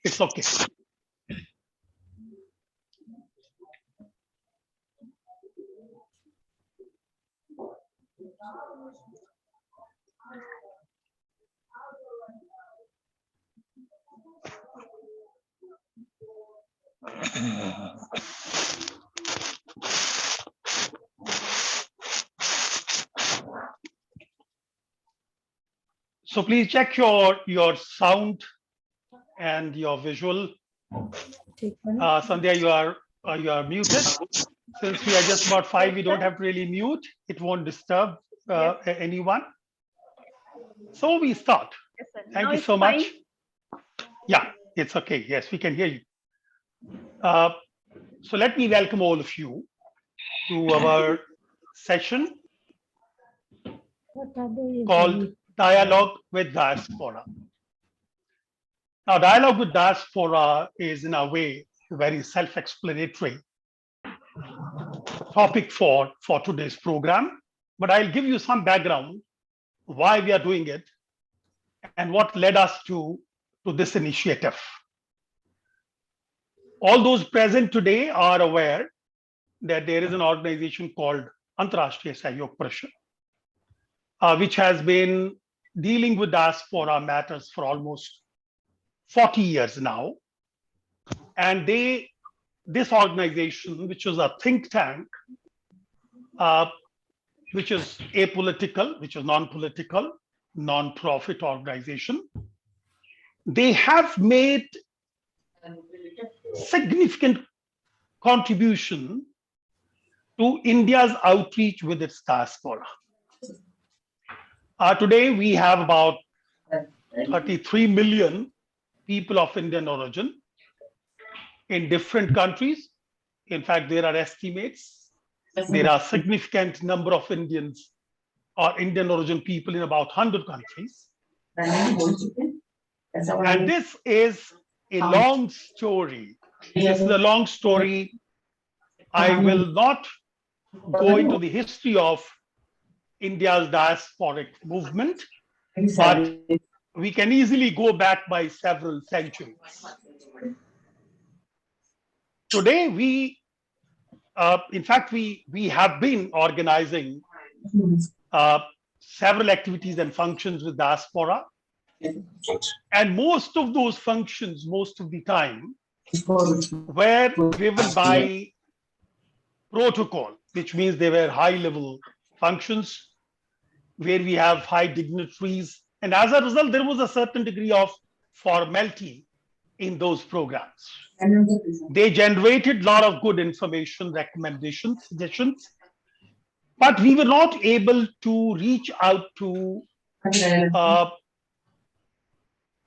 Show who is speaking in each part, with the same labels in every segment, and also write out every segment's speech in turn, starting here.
Speaker 1: It's okay. So please check your sound and your visual. Sandhya, you are muted. Since we are just about 5, we don't have to really mute. It won't disturb anyone. So we start.
Speaker 2: Yes, sir.
Speaker 1: Thank
Speaker 2: Now
Speaker 1: you
Speaker 2: it's
Speaker 1: so much.
Speaker 2: fine.
Speaker 1: Yeah, it's okay. Yes, we can hear you. So let me welcome all of you to our session called Dialogue with Diaspora. Now, Dialogue with Diaspora is in a way very self-explanatory topic for today's program, but I'll give you some background why we are doing it and what led us to this initiative. All those present today are aware that there is an organization called Antarashtriya Sahyog Parishad, which has been dealing with diaspora matters for almost 40 years now. And this organization, which is a think tank, which is apolitical, which is non-political, non-profit organization, they have made significant contribution to India's outreach with its diaspora. Today, we have about 33 million people of Indian origin in different countries. In fact, there are estimates. There are significant number of Indians or Indian origin people in about 100 countries. And this is a long story. This is a long story. I will not go into the history of India's diasporic movement, but we can easily go back by several centuries. Today, in fact, we have been organizing several activities and functions with diaspora. And most of those functions, most of the time, were driven by protocol, which means they were high-level functions where we have high dignitaries. And as a result, there was a certain degree of formality in those programs. They generated a lot of good information, recommendations, suggestions, but we were not able to reach out to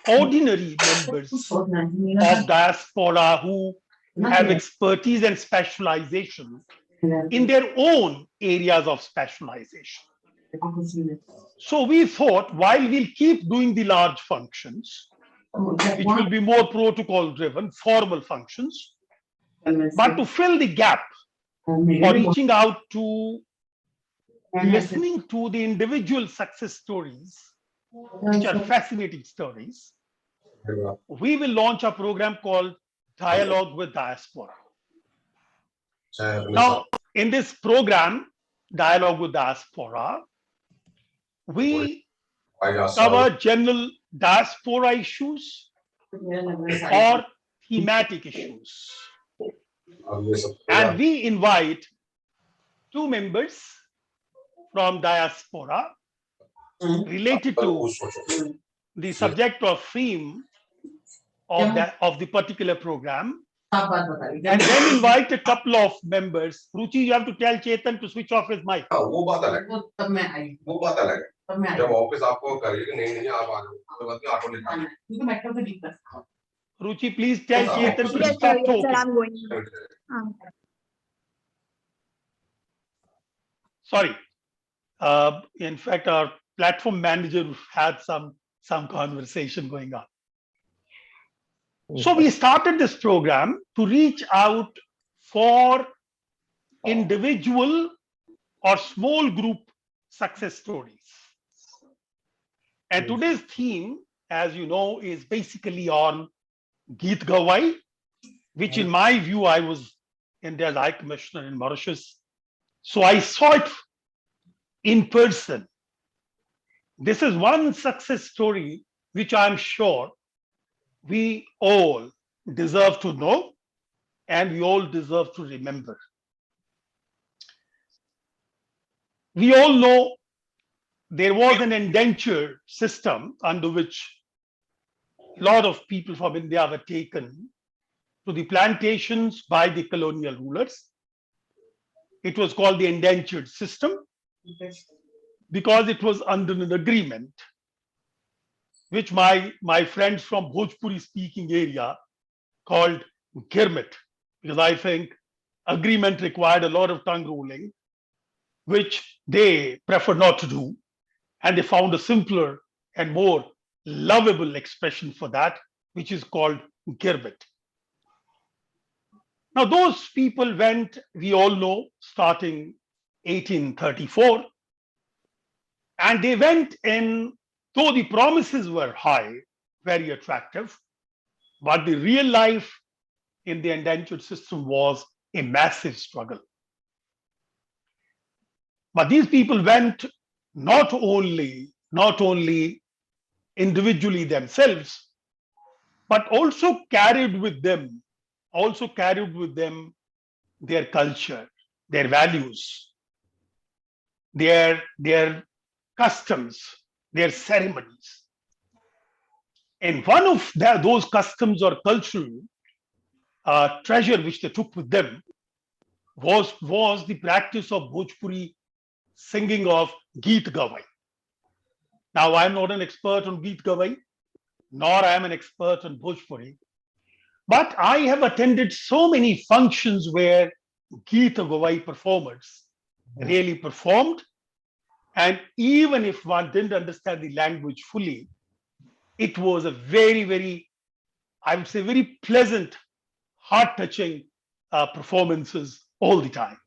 Speaker 1: ordinary members of diaspora who have expertise and specialization in their own areas of specialization. So we thought, while we'll keep doing the large functions, which will be more protocol driven, formal functions, but to fill the gap for reaching out to listening to the individual success stories, which are fascinating stories, we will launch a program called Dialogue with Diaspora. Now, in this program, Dialogue with Diaspora, we cover general diaspora issues or thematic issues. And we invite 2 members from diaspora related to the subject or theme of the particular program, and then invite a couple of members. Ruchi, you have to tell Chetan to switch off his mic. Ruchi, please tell Chetan to stop talking.
Speaker 2: Sir, I'm going.
Speaker 1: Sorry. In fact, our platform manager had some conversation going on. So we started this program to reach out for individual or small group success stories. And today's theme, as you know, is basically on Geet Gawai, which in my view, I was India's High Commissioner in Mauritius. So I saw it in person. This is one success story which I'm sure we all deserve to know and we all deserve to remember. We all know there was an indenture system under which a lot of people from India were taken to the plantations by the colonial rulers. It was called the indentured system because it was under an agreement which my friends from Bhojpuri speaking area called Girmit, because I think agreement required a lot of tongue rolling, which they preferred not to do. And they found a simpler and more lovable expression for that, which is called Girbit. Now, those people went, we all know, starting 1834, and they went in, though the promises were high, very attractive, but the real life in the indentured system was a massive struggle. But these people went not only individually themselves, but also carried with them their culture, their values, their customs, their ceremonies. And one of those customs or cultural treasure which they took with them was the practice of Bhojpuri singing of Geet Gawai. Now, I'm not an expert on Geet Gawai, nor I am an expert on Bhojpuri, but I have attended so many functions where Geet Gawai performers really performed. And even if one didn't understand the language fully, it was a very, very, I would say, very pleasant, heart-touching performances all the time.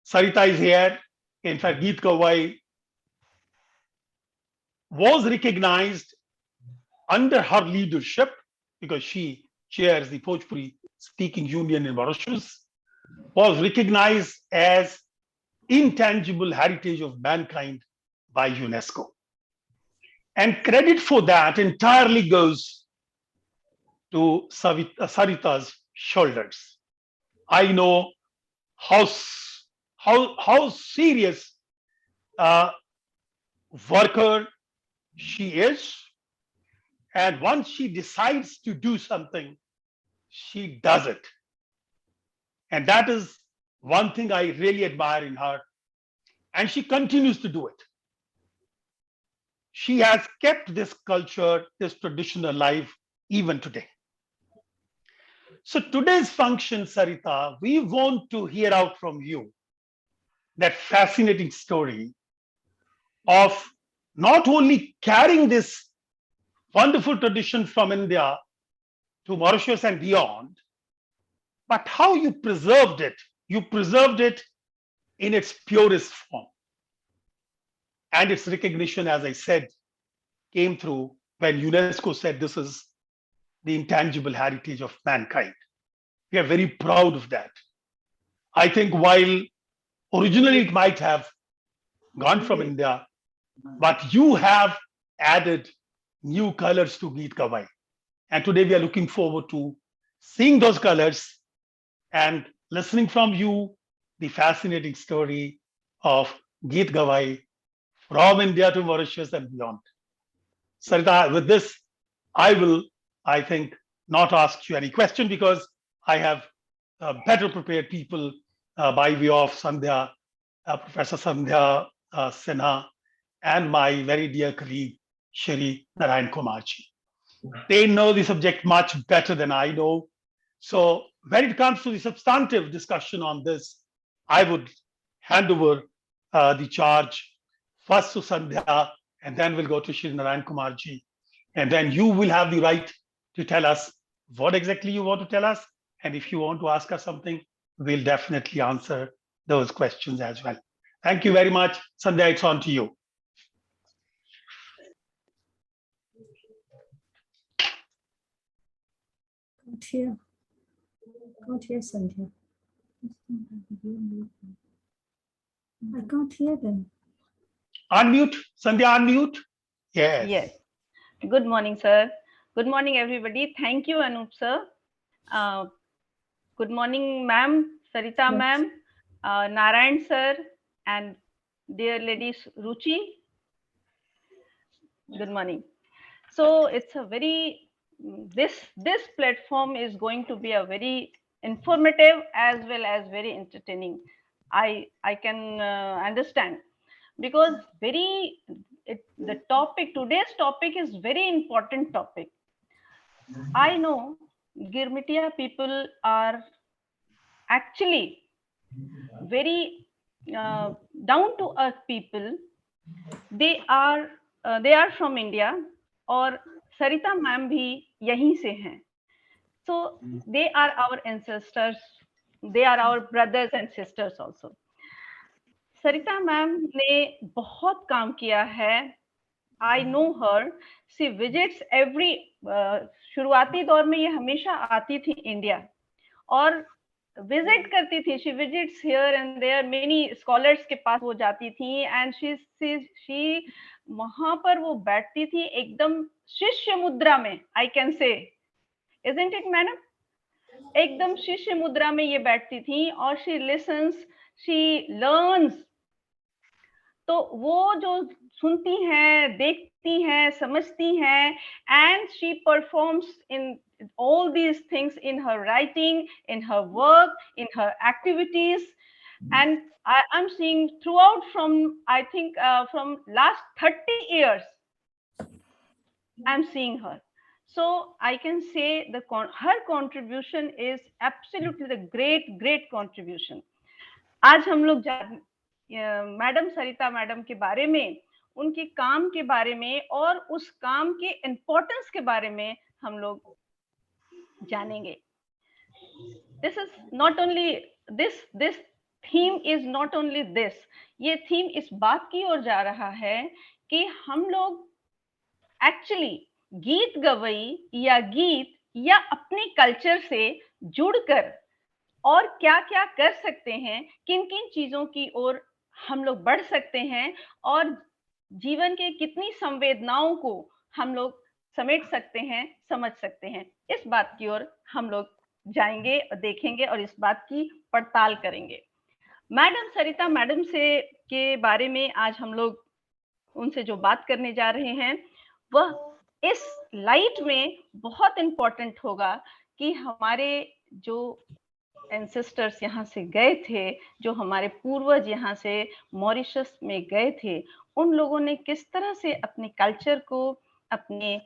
Speaker 1: Sarita is here. In fact, Geet Gawai was recognized under her leadership, because she chairs the Bhojpuri speaking union in Mauritius, was recognized as intangible heritage of mankind by UNESCO. And credit for that entirely goes to Sarita's shoulders. I know how serious worker she is. And once she decides to do something, she does it. And that is one thing I really admire in her. And she continues to do it. She has kept this culture, this tradition alive even today. So today's function, Sarita, we want to hear out from you that fascinating story of not only carrying this wonderful tradition from India to Mauritius and beyond, but how you preserved it. You preserved it in its purest form. And its recognition, as I said, came through when UNESCO said this is the intangible heritage of mankind. We are very proud of that. I think while originally it might have gone from India, but you have added new colors to Geet Gawai. And today we are looking forward to seeing those colors and listening from you the fascinating story of Geet Gawai from India to Mauritius and beyond. Sarita, with this, I will, I think, not ask you any question because I have better prepared people by way of Sandhya, Professor Sandhya Sinha, and my very dear colleague, Shri Narayan Kumarji. They know the subject much better than I know. So when it comes to the substantive discussion on this, I would hand over the charge first to Sandhya, and then we'll go to Shri Narayan Kumarji. And then you will have the right to tell us what exactly you want to tell us. And if you want to ask us something, we'll definitely answer those questions as well. Thank you very much. Sandhya, it's on to you.
Speaker 2: Can't hear. Can't hear Sandhya. I can't hear them.
Speaker 1: Unmute, Sandhya, unmute. Yes.
Speaker 3: Yes. Good morning, sir. Good morning, everybody. Thank you, Anup sir. Good morning, ma'am, Sarita
Speaker 2: Yes.
Speaker 3: ma'am, Narayan sir, and dear lady Ruchi. Good morning. So it's a very this platform is going to be a very informative as well as very entertaining. I can understand, because the topic, today's topic is very important topic. I know Girmitia people are actually very down to earth people. They are from India, और सरिता ma'am भी यहीं से हैं. So they are our ancestors, they are our brothers and sisters also. Sarita ma'am ने बहुत काम किया है. I know her. She visits every शुरुआती दौर में ये हमेशा आती थी इंडिया और विजिट करती थी. She visits here and there, many scholars के पास वो जाती थी एंड शी वहां पर वो बैठती थी एकदम शिष्य मुद्रा में. I can say, isn't it madam? एकदम शिष्य मुद्रा में ये बैठती थी और शी लिसन्स, शी लर्न्स. तो वो जो सुनती हैं, देखती हैं, समझती हैं, and she performs in all these things in her writing, in her work, in her activities, and I'm seeing throughout from, I think from last 30 years I'm seeing her. So I can say her contribution is absolutely the great contribution. आज हम लोग madam सरिता madam के बारे में, उनके काम के बारे में और उस काम के इम्पोर्टेंस के बारे में हम लोग जानेंगे. This is not only this theme is not only this. ये थीम इस बात की ओर जा रहा है कि हम लोग एक्चुअली गीत गवई या गीत या अपने कल्चर से जुड़कर और क्या क्या कर सकते हैं, किन किन चीजों की ओर हम लोग बढ़ सकते हैं और जीवन के कितनी संवेदनाओं को हम लोग समेट सकते हैं, समझ सकते हैं. इस बात की ओर हम लोग जाएंगे और देखेंगे और इस बात की पड़ताल करेंगे. मैडम सरिता मैडम से के बारे में आज हम लोग उनसे जो बात करने जा रहे हैं वह इस लाइट में बहुत इंपॉर्टेंट होगा कि हमारे जो एंसेस्टर्स यहाँ से गए थे, जो हमारे पूर्वज यहाँ से मॉरिशस में गए थे, उन लोगों ने किस तरह से अपने कल्चर को, अपने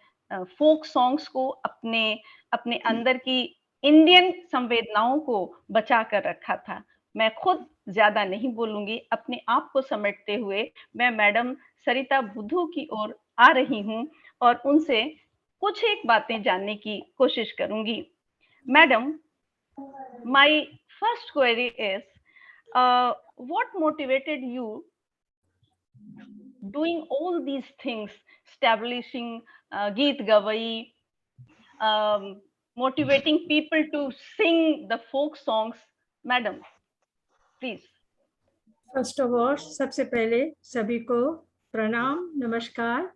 Speaker 3: फोक सॉन्ग्स को, अपने अंदर की इंडियन संवेदनाओं को बचा कर रखा था. मैं खुद ज्यादा नहीं बोलूंगी, अपने आप को समेटते हुए मैं मैडम सरिता बुद्धू की ओर आ रही हूँ और उनसे कुछ एक बातें जानने की कोशिश करूंगी. Madam, my first query is what motivated you doing all these things, establishing Geet Gavai, motivating people to sing the folk songs? Madam, please.
Speaker 2: First of all, सबसे पहले सभी को प्रणाम, नमस्कार,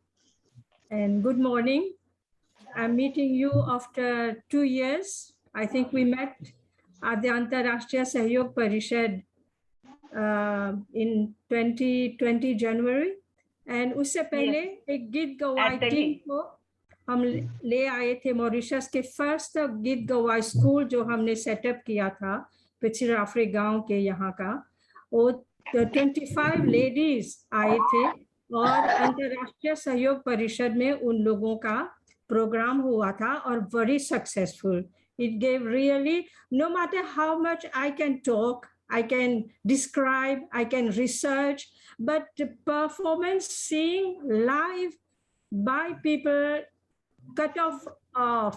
Speaker 2: and good morning. I'm meeting you after 2 years. I think we met at the अंतर्राष्ट्रीय सहयोग परिषद in 2020 January, and उससे पहले एक गीत गवाई टीम को हम ले आए थे मॉरिशस के फर्स्ट गीत गवाई स्कूल जो हमने सेटअप किया था पिछराफरी गांव के यहाँ का. वो 25 लेडीज आए थे और अंतर्राष्ट्रीय सहयोग परिषद में उन लोगों का प्रोग्राम हुआ था और very successful. It gave really, no matter how much I can talk, I can describe, I can research, but the performance sing live by people cut off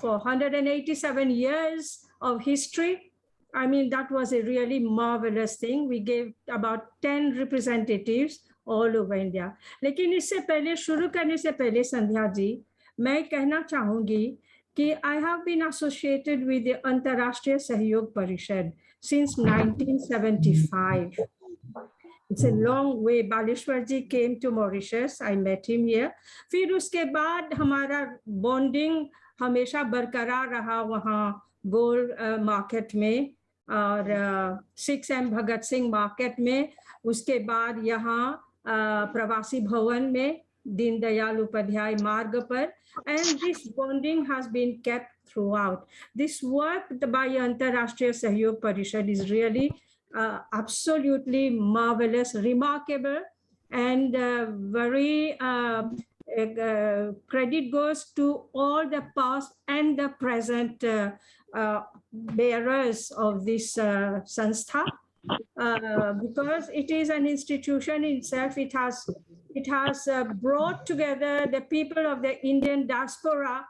Speaker 2: for 187 years of history. I mean, that was a really marvelous thing. We gave about 10 representatives all over India. लेकिन इससे पहले शुरू करने से पहले संध्या जी, मैं कहना चाहूंगी कि I have been associated with the Antarashtriya Sahyog Parishad since 1975. It's a long way. Baleshwar ji came to Mauritius. I met him here. फिर उसके बाद हमारा bonding हमेशा बरकरार रहा वहाँ गोल मार्केट में और 6M भगत सिंह मार्केट में, उसके बाद यहाँ प्रवासी भवन में दीनदयाल उपाध्याय मार्ग पर, and this bonding has been kept throughout. This work by Antarashtriya Sahyog Parishad is really absolutely marvelous, remarkable, and very credit goes to all the past and the present bearers of this sanstha, because it is an institution itself. It has brought together the people of the Indian diaspora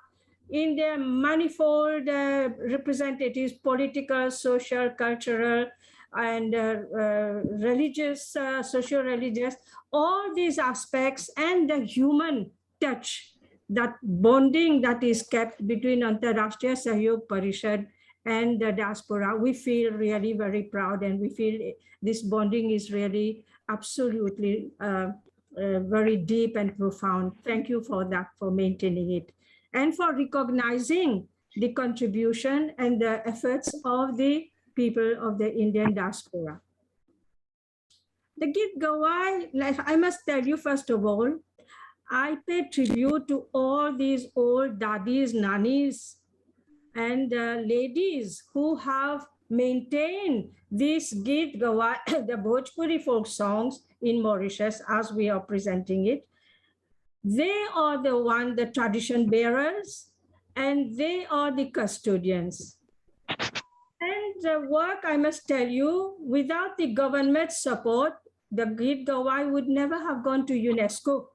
Speaker 2: in their manifold representatives, political, social, cultural, and religious, socio-religious, all these aspects, and the human touch, that bonding that is kept between Antarashtriya Sahyog Parishad and the diaspora. We feel really very proud, and we feel this bonding is really absolutely very deep and profound. Thank you for that, for maintaining it, and for recognizing the contribution and the efforts of the people of the Indian diaspora. The Git Gawai, I must tell you, first of all, I pay tribute to all these old daddies, nannies, and ladies who have maintained this Git Gawai, the Bhojpuri folk songs in Mauritius as we are presenting it. They are the tradition bearers, and they are the custodians. And the work, I must tell you, without the government support, the Git Gawai would never have gone to UNESCO,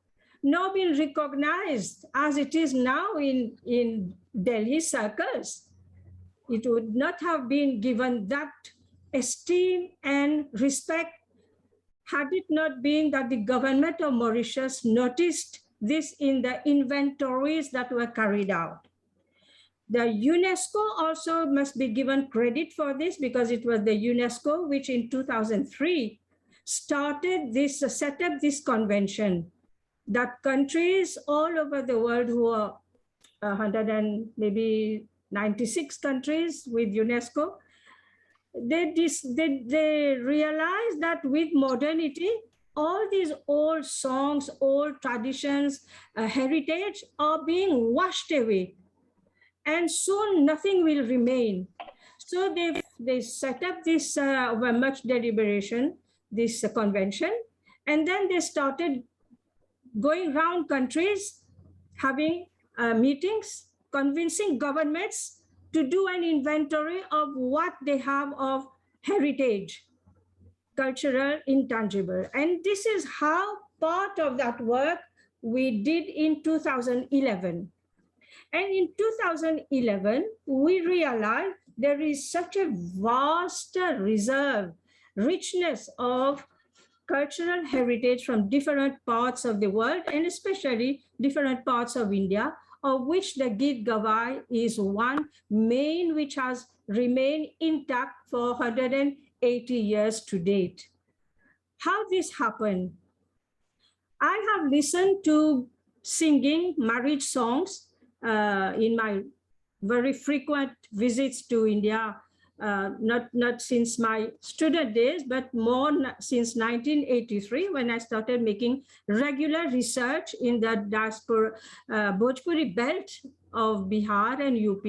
Speaker 2: nor been recognized as it is now in Delhi circles. It would not have been given that esteem and respect had it not been that the government of Mauritius noticed this in the inventories that were carried out. The UNESCO also must be given credit for this, because it was the UNESCO which in 2003 started this, set up this convention, that countries all over the world, who are 196 countries with UNESCO, they realized that with modernity, all these old songs, old traditions, heritage are being washed away, and soon nothing will remain. So they set up this over much deliberation, this convention, and then they started going around countries, having meetings, convincing governments to do an inventory of what they have of heritage, cultural, intangible. And this is how part of that work we did in 2011. And in 2011, we realized there is such a vast reserve, richness of cultural heritage from different parts of the world, and especially different parts of India, of which the Git Gawai is one main, which has remained intact for 180 years to date. How this happened? I have listened to singing marriage songs in my very frequent visits to India, not since my student days, but more since 1983, when I started making regular research in the diaspora, Bhojpuri belt of Bihar and UP,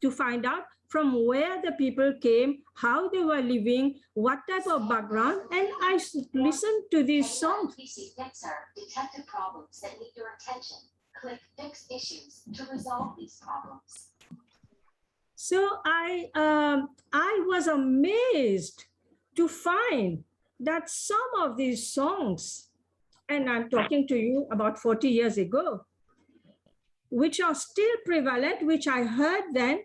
Speaker 2: to find out from where the people came, how they were living, what type of background, and I listened to these songs.
Speaker 4: Detected problems that need your attention. Click Fix Issues to resolve these problems.
Speaker 2: So I was amazed to find that some of these songs, and I'm talking to you about 40 years ago, which are still prevalent, which I heard then,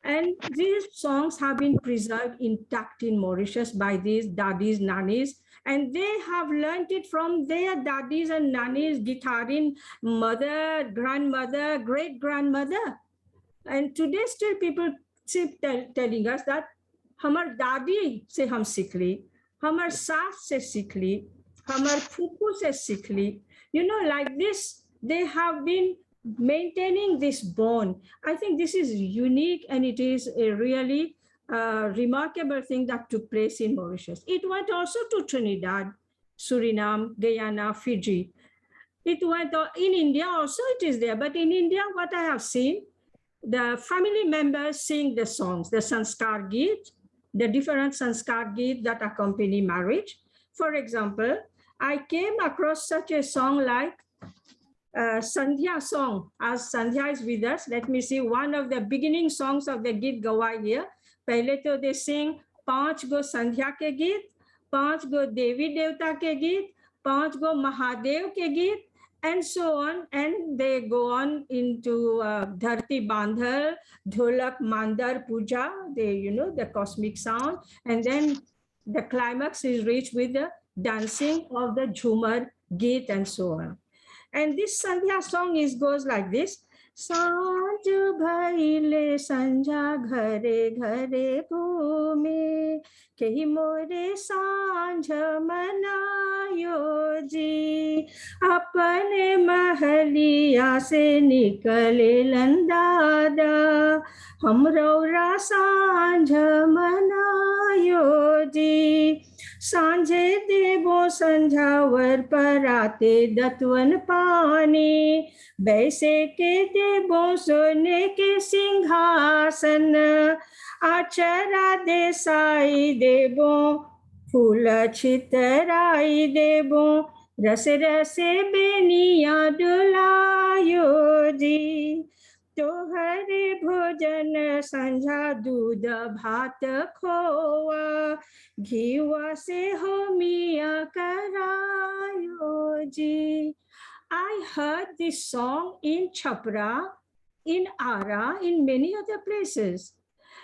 Speaker 2: and these songs have been preserved intact in Mauritius by these daddies, nannies, and they have learned it from their daddies and nannies, guitarin, mother, grandmother, great-grandmother. And today still people keep telling us that हमर दादी से हम सीख ली, हमर सास से सीख ली, हमर फूफू से सीख ली. You know, like this, they have been maintaining this bond. I think this is unique, and it is a really remarkable thing that took place in Mauritius. It went also to Trinidad, Suriname, Guyana, Fiji. It went in India also, it is there. But in India, what I have seen, the family members sing the songs, the Sanskar Geet, the different Sanskar Geet that accompany marriage. For example, I came across such a song like Sandhya song. As Sandhya is with us, let me see one of the beginning songs of the Geet Gawai here. Pehle to they sing 5 go Sandhya ke Geet, 5 go Devi Devta ke Geet, 5 go Mahadev ke Geet, and so on. And they go on into Dharti Bandhal, Dholak Mandar Puja, the cosmic sound. And then the climax is reached with the dancing of the Jhumar Geet and so on. And this Sandhya song goes like this. सांझ भइले संझा घरे घरे घूमे कही मोरे सांझ मनायो जी अपने महलिया से निकले लंदादा हम रौरा सांझ मनायो जी सांझे देवो संझावर पराते दत्वन पानी बैसे के देवो सोने के सिंहासन आचरा देसाई देवो फूल छितराई देवो रस रसे बेनिया डुलायो जी तोहरे भोजन संझा दूध भात खोआ घीवा से हो मिया करायो जी. I heard this song in Chhapra, in Ara, in many other places.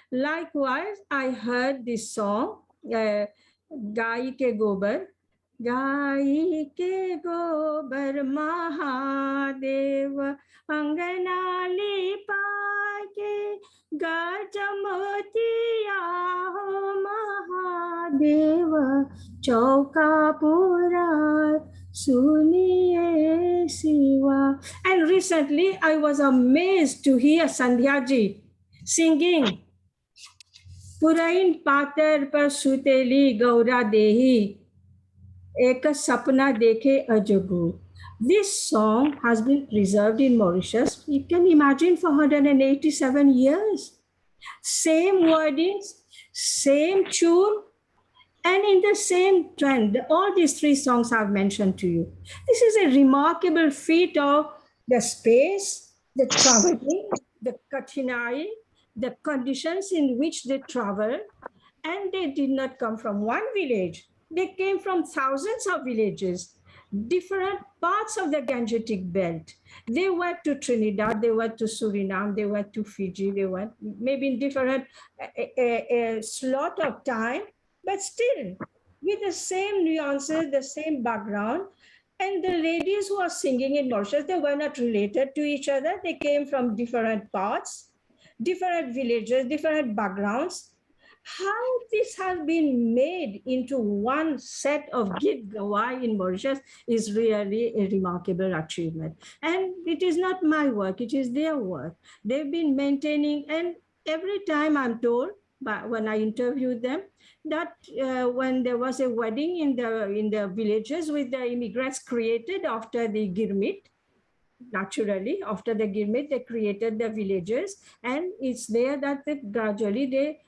Speaker 2: Likewise, I heard this song, Gai ke Gobar, Gai ke Gobar Mahadev, Angana lipa ke Gajamotiya ho Mahadev, Chauka Pura Suniye Siva. And recently, I was amazed to hear Sandhyaji singing Purain Patar par Suteli Gaura Dehi Ek Sapna Dekhe Ajabu. This song has been preserved in Mauritius. You can imagine for 187 years. Same wordings, same tune, and in the same trend. All these 3 songs I've mentioned to you. This is a remarkable feat of the space, the traveling, the Kathinai, the conditions in which they travel, and they did not come from one village. They came from thousands of villages, different parts of the Gangetic belt. They went to Trinidad, they went to Suriname, they went to Fiji, they went maybe in different slot of time, but still with the same nuances, the same background. And the ladies who are singing in Mauritius, they were not related to each other. They came from different parts, different villages, different backgrounds. How this has been made into one set of Geet Gawai in Mauritius is really a remarkable achievement. And it is not my work, it is their work. They've been maintaining, and every time I'm told, but when I interviewed them, that when there was a wedding in the villages with the immigrants created after the Girmit, naturally, after the Girmit, they created the villages, and it's there that gradually they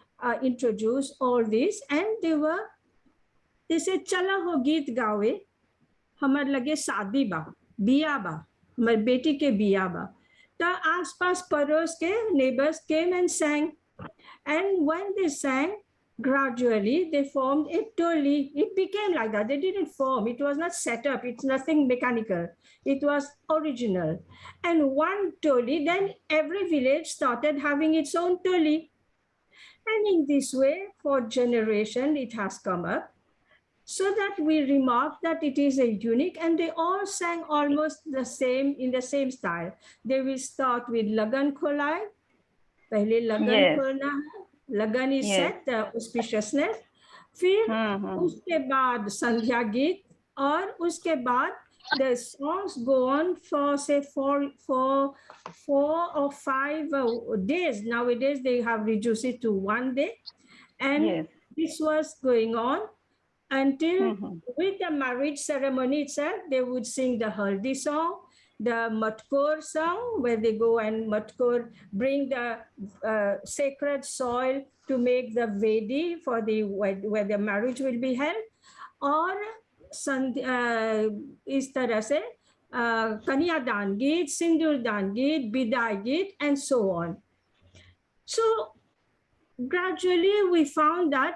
Speaker 2: introduced all this, and they said, "Chala ho geet gawe, hamar lage शादी बा, बिया बा, hamar beti के बिया बा." The आसपास paros के neighbors came and sang, and when they sang, gradually they formed a toli. It became like that. They didn't form. It was not set up. It's nothing mechanical. It was original. And one toli, then every village started having its own toli. And in this way, for generation, it has come up. So that we remark that it is a unique, and they all sang almost the same, in the same style. They will start with Lagan Kholai, पहले लगन
Speaker 3: Yes.
Speaker 2: करना है, लगन is
Speaker 3: Yes.
Speaker 2: Set auspiciousness, फिर उसके बाद संध्या गीत, और उसके बाद the songs go on for say 4 or 5 days. Nowadays they have reduced it to 1 day, and
Speaker 3: Yes.
Speaker 2: this was going on until
Speaker 3: Mhm.
Speaker 2: with the marriage ceremony itself. They would sing the haldi song, the matkor song, where they go and matkor bring the sacred soil to make the vedi for the where the marriage will be held, और इस तरह से कन्यादान गीत, सिंदूरदान गीत, विदाई गीत, and so on. So gradually we found that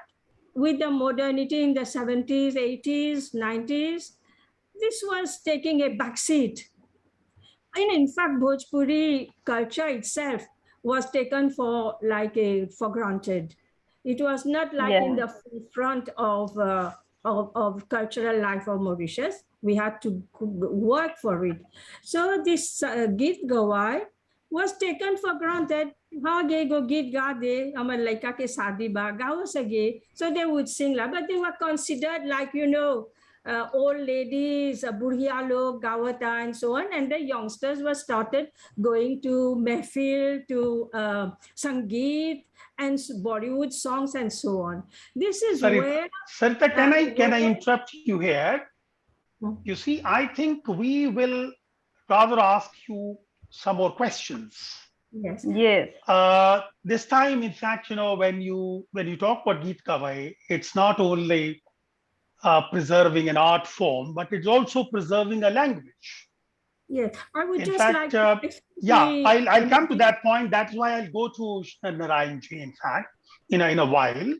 Speaker 2: with the modernity in the 70s, 80s, 90s, this was taking a backseat. And in fact, Bhojpuri culture itself was taken for granted. It was not like in the front of cultural life of Mauritius. We had to work for it. So this Git Gawai was taken for granted. हाँ गे गो गीत गा दे हमर लड़का के शादी बा गाओ सके, so they would sing la, but they were considered like old ladies, बुढ़िया लोग गावता and so on, and the youngsters were started going to mehfil, to sangeet and Bollywood songs and so on. This is where
Speaker 1: Sarita, can I interrupt you here? You see, I think we will rather ask you some more questions.
Speaker 2: Yes.
Speaker 3: Yes.
Speaker 1: This time, in fact, when you talk about Geet Gawai, it's not only preserving an art form, but it's also preserving a language.
Speaker 2: Yes, I would
Speaker 1: in
Speaker 2: just
Speaker 1: fact,
Speaker 2: like to
Speaker 1: yeah, I'll come to that point. That's why I'll go to Narayanji, in fact, in a while.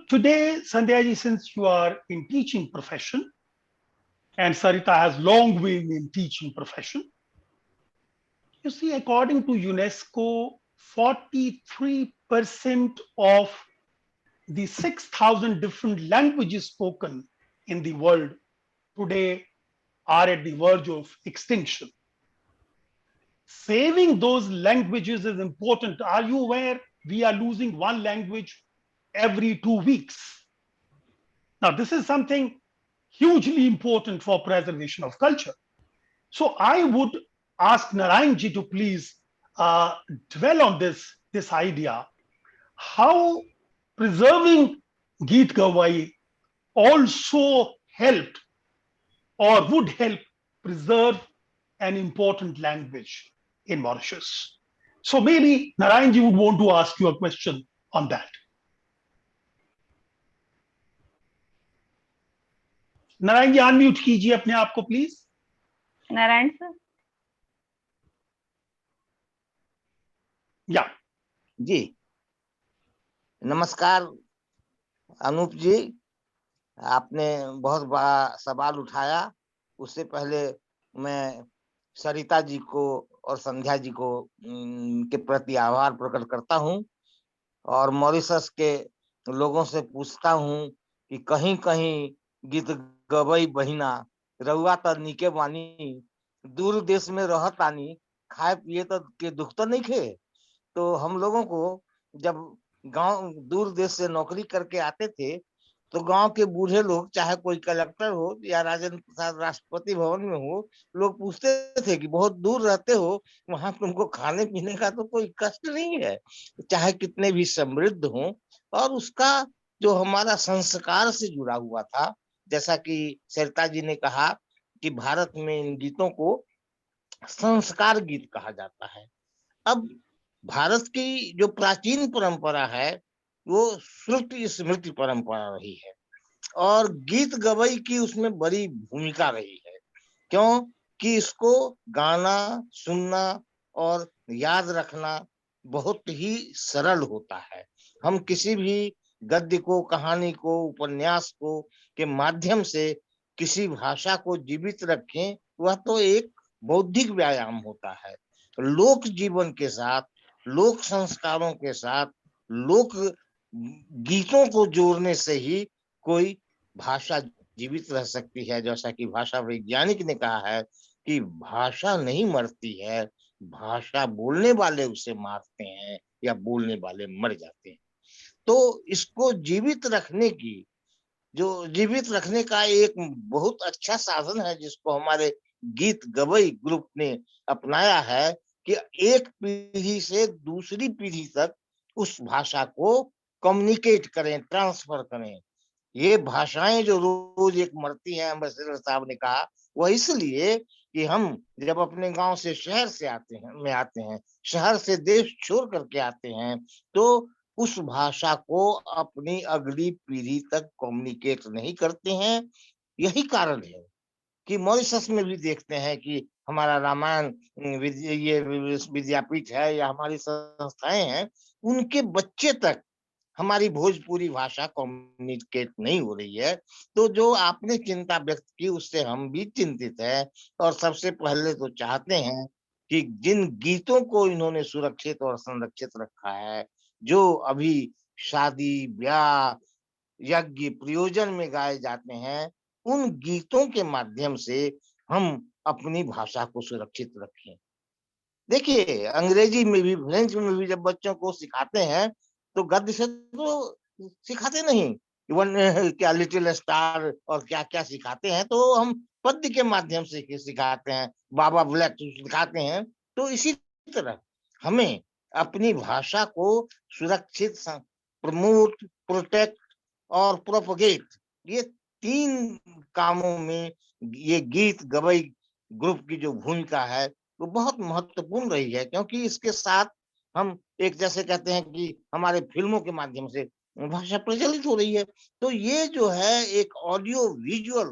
Speaker 1: Today, Sandhya ji, since you are in teaching profession, and Sarita has long been in teaching profession, you see, according to UNESCO, 43% of the 6,000 different languages spoken in the world today are at the verge of extinction. Saving those languages is important. Are you aware we are losing one language every 2 weeks? Now, this is something hugely important for preservation of culture. So I would ask Narayanji to please dwell on this idea, how preserving Geet Gawai also helped or would help preserve an important language in Mauritius. So maybe Narayanji would want to ask you a question on that. Narayanji, unmute कीजिए अपने आप को please.
Speaker 3: Narayan sir.
Speaker 1: Yeah.
Speaker 5: जी नमस्कार अनूप जी, आपने बहुत बड़ा सवाल उठाया। उससे पहले मैं सरिता जी को और संध्या जी को के प्रति आभार प्रकट करता हूं और मॉरिशस के लोगों से पूछता हूं कि कहीं कहीं गीत गवई बहिना रउआ त निके बानी, दूर देश में रहतानी, खाए पिए तो के दुख तो नहीं खे। तो हम लोगों को जब गांव दूर देश से नौकरी करके आते थे तो गांव के बूढ़े लोग, चाहे कोई कलेक्टर हो या राजेंद्र प्रसाद राष्ट्रपति भवन में हो, लोग पूछते थे कि बहुत दूर रहते हो, वहां तुमको खाने पीने का तो कोई कष्ट नहीं है, चाहे कितने भी समृद्ध हो। और उसका जो हमारा संस्कार से जुड़ा हुआ था, जैसा कि सरिता जी ने कहा कि भारत में इन गीतों को संस्कार गीत कहा जाता है। अब भारत की जो प्राचीन परंपरा है वो श्रुति स्मृति परंपरा रही है और गीत गवई की उसमें बड़ी भूमिका रही है। क्यों कि इसको गाना, सुनना और याद रखना बहुत ही सरल होता है। हम किसी भी गद्य को, कहानी को, उपन्यास को के माध्यम से किसी भाषा को जीवित रखें, वह तो एक बौद्धिक व्यायाम होता है। लोक जीवन के साथ, लोक संस्कारों के साथ, लोक गीतों को जोड़ने से ही कोई भाषा जीवित रह सकती है। जैसा कि भाषा वैज्ञानिक ने कहा है कि भाषा नहीं मरती है, भाषा बोलने वाले उसे मारते हैं या बोलने वाले मर जाते हैं। तो इसको जीवित रखने की, जो जीवित रखने का एक बहुत अच्छा साधन है जिसको हमारे गीत गवई ग्रुप ने अपनाया है कि एक पीढ़ी से दूसरी पीढ़ी तक उस भाषा को कम्युनिकेट करें, ट्रांसफर करें। ये भाषाएं जो रोज एक मरती हैं, अम्बेसडर साहब ने कहा, वह इसलिए कि हम जब अपने गांव से शहर से आते हैं, शहर से देश छोड़ करके आते हैं, तो उस भाषा को अपनी अगली पीढ़ी तक कम्युनिकेट नहीं करते हैं। यही कारण है कि मॉरिशस में भी देखते हैं कि हमारा रामायण ये विद्यापीठ है या हमारी संस्थाएं हैं, उनके बच्चे तक हमारी भोजपुरी भाषा कम्युनिकेट नहीं हो रही है। तो जो आपने चिंता व्यक्त की उससे हम भी चिंतित हैं, और सबसे पहले तो चाहते हैं कि जिन गीतों को इन्होंने सुरक्षित और संरक्षित रखा है, जो अभी शादी ब्याह यज्ञ प्रयोजन में गाए जाते हैं, उन गीतों के माध्यम से हम अपनी भाषा को सुरक्षित रखें। देखिए, अंग्रेजी में भी, फ्रेंच में भी जब बच्चों को सिखाते हैं, तो गद्य से तो सिखाते नहीं। इवन क्या लिटिल स्टार और क्या-क्या सिखाते हैं, तो हम पद्य के माध्यम से सिखाते हैं, बाबा ब्लैक सिखाते हैं। तो इसी तरह हमें अपनी भाषा को सुरक्षित, प्रमोट, प्रोटेक्ट और प्रोपगेट, ये 3 कामों में ये गीत गवई ग्रुप की जो भूमिका है वो बहुत महत्वपूर्ण रही है, क्योंकि इसके साथ हम एक, जैसे कहते हैं कि हमारे फिल्मों के माध्यम से भाषा प्रचलित हो रही है। तो ये जो है एक ऑडियो विजुअल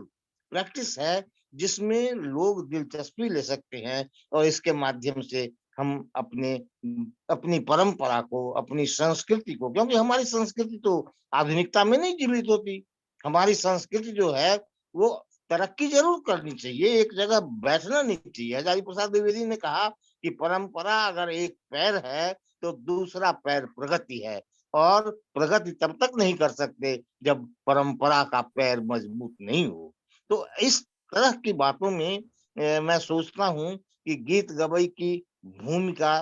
Speaker 5: प्रैक्टिस है जिसमें लोग दिलचस्पी ले सकते हैं, और इसके माध्यम से हम अपनी परंपरा को, अपनी संस्कृति को, क्योंकि हमारी संस्कृति तो आधुनिकता में नहीं जीवित होती। हमारी संस्कृति जो है वो तरक्की जरूर करनी चाहिए, एक जगह बैठना नहीं चाहिए। हजारी प्रसाद द्विवेदी ने कहा कि परंपरा अगर एक पैर है तो दूसरा पैर प्रगति है, और प्रगति तब तक नहीं कर सकते जब परंपरा का पैर मजबूत नहीं हो। तो इस तरह की बातों में मैं सोचता हूँ कि गीत गवई की भूमिका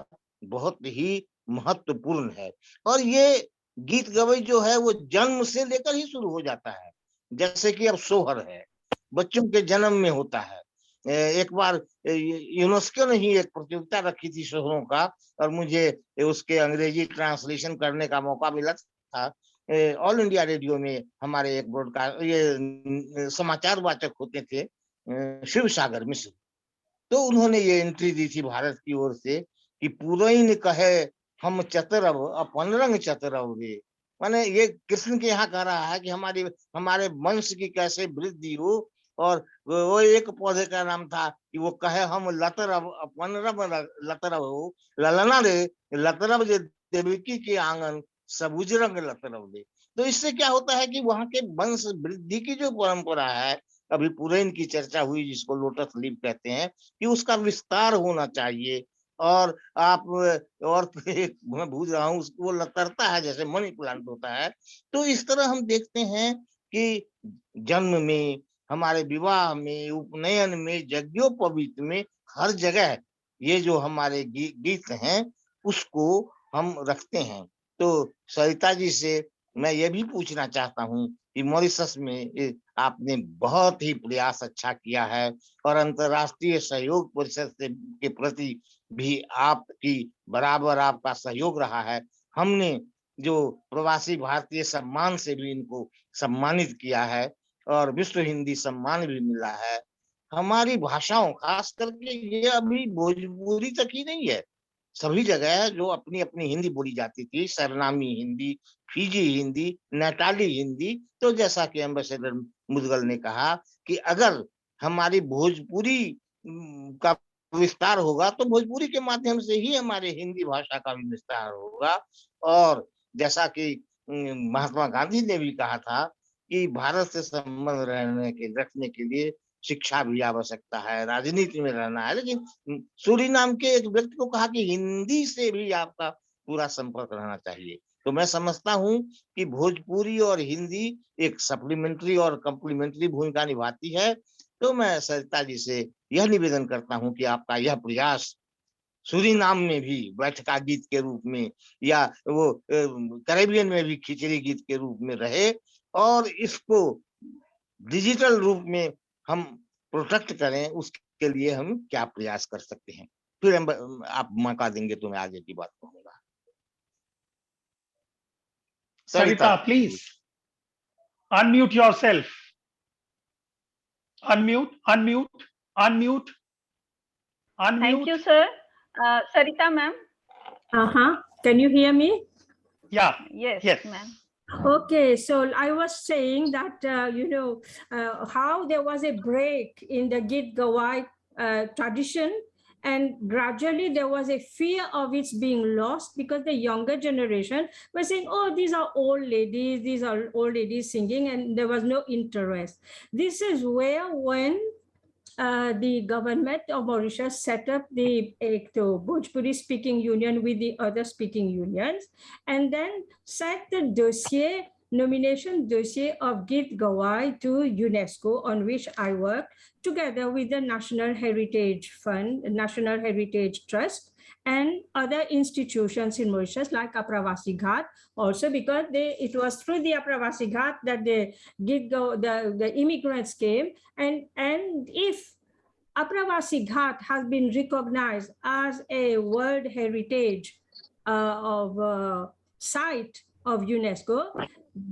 Speaker 5: बहुत ही महत्वपूर्ण है। और ये गीत गवई जो है वो जन्म से लेकर ही शुरू हो जाता है। जैसे कि अब सोहर है, बच्चों के जन्म में होता है। एक बार यूनेस्को ने ही एक प्रतियोगिता रखी थी सोहरों का, और मुझे उसके अंग्रेजी ट्रांसलेशन करने का मौका मिला था। ऑल इंडिया रेडियो में हमारे एक ब्रॉडकास्ट, ये समाचार वाचक होते थे, शिव सागर मिश्र। तो उन्होंने ये एंट्री दी थी भारत की ओर से कि पुरैन कहे हम चतुरव अपन रंग चतुरव रे। माने ये कृष्ण के यहाँ कह रहा है कि हमारे वंश की कैसे वृद्धि हो। और वो एक पौधे का नाम था कि वो कहे हम लतरव अपन रव लतरव हो, ललना रे लतरव जे देवकी के आंगन सबुज रंग लतरव रे। तो इससे क्या होता है कि वहां के वंश वृद्धि की जो परंपरा है, अभी पुरैन की चर्चा हुई जिसको लोटस लीफ कहते हैं, कि उसका विस्तार होना चाहिए। और आप, और मैं भूल रहा हूँ, वो लतरता है जैसे मनी प्लांट होता है। तो इस तरह हम देखते हैं कि जन्म में, हमारे विवाह में, उपनयन में, यज्ञोपवीत में, हर जगह ये जो हमारे गीत हैं उसको हम रखते हैं। तो सरिता जी से मैं ये भी पूछना चाहता हूँ कि मॉरिशस में आपने बहुत ही प्रयास अच्छा किया है, और अंतर्राष्ट्रीय सहयोग परिषद से के प्रति भी आपकी बराबर आपका सहयोग रहा है। हमने जो प्रवासी भारतीय सम्मान से भी इनको सम्मानित किया है, और विश्व हिंदी सम्मान भी मिला है। हमारी भाषाओं, खास करके ये अभी भोजपुरी तक ही नहीं है, सभी जगह जो अपनी अपनी हिंदी बोली जाती थी, सरनामी हिंदी, फिजी हिंदी, नेटाली हिंदी। तो जैसा कि एम्बेसडर मुदगल ने कहा कि अगर हमारी भोजपुरी का विस्तार होगा तो भोजपुरी के माध्यम से ही हमारे हिंदी भाषा का भी विस्तार होगा। और जैसा कि महात्मा गांधी ने भी कहा था कि भारत से संबंध रखने के लिए शिक्षा भी आवश्यकता है, राजनीति में रहना है। लेकिन सूरीनाम के एक व्यक्ति को कहा कि हिंदी से भी आपका पूरा संपर्क रहना चाहिए। तो मैं समझता हूँ कि भोजपुरी और हिंदी एक सप्लीमेंट्री और कंप्लीमेंट्री भूमिका निभाती है। तो मैं सरिता जी से यह निवेदन करता हूँ कि आपका यह प्रयास सूरीनाम में भी बैठका गीत के रूप में या वो कैरेबियन में भी खिचड़ी गीत के रूप में रहे, और इसको डिजिटल रूप में हम प्रोटेक्ट करें, उसके लिए हम क्या प्रयास कर सकते हैं। फिर हम आप मौका देंगे तो मैं आगे की बात कहूंगा।
Speaker 1: Sarita, please unmute yourself. Unmute, unmute, unmute, unmute.
Speaker 3: Thank you, sir. Sarita ma'am.
Speaker 2: Can you hear me?
Speaker 1: Yeah.
Speaker 3: Yes,
Speaker 1: Yes.
Speaker 3: ma'am.
Speaker 2: Okay, so I was saying that, how there was a break in the Git Gawai tradition, and gradually there was a fear of its being lost because the younger generation was saying, oh, these are old ladies singing, and there was no interest. This is where when the government of Mauritius set up the Bhojpuri speaking union with the other speaking unions, and then sent the nomination dossier of Git Gawai to UNESCO, on which I worked together with the National Heritage Fund, National Heritage Trust, and other institutions in Mauritius like Apravasi Ghat, also because it was through the Apravasi Ghat that the immigrants came, and if Apravasi Ghat has been recognized as a World Heritage site of UNESCO,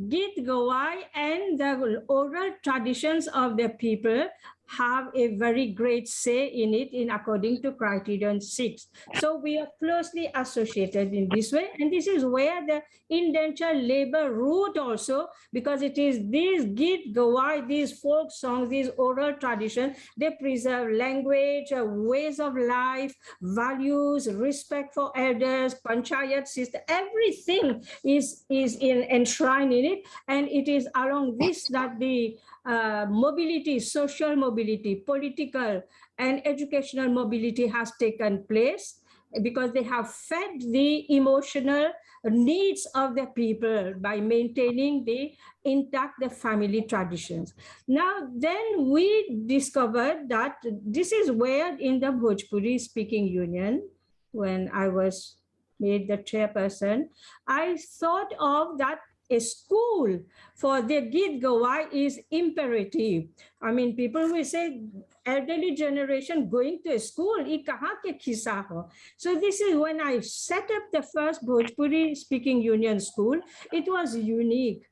Speaker 2: Git Gawai and the oral traditions of the people have a very great say in it, in according to criterion 6. So we are closely associated in this way, and this is where the indentured labor root also, because it is these Git Gawai, these folk songs, these oral traditions, they preserve language, ways of life, values, respect for elders, panchayat system, everything is enshrined in it, and it is along this that the mobility, social mobility, political and educational mobility has taken place, because they have fed the emotional needs of the people by maintaining the intact the family traditions. Now, then we discovered that this is where in the Bhojpuri speaking union, when I was made the chairperson, I thought of that a school for the Git Gawai is imperative. I mean, people will say, elderly generation going to a school, ye kahan ke khisa ho? So this is when I set up the first Bhojpuri speaking union school. It was unique.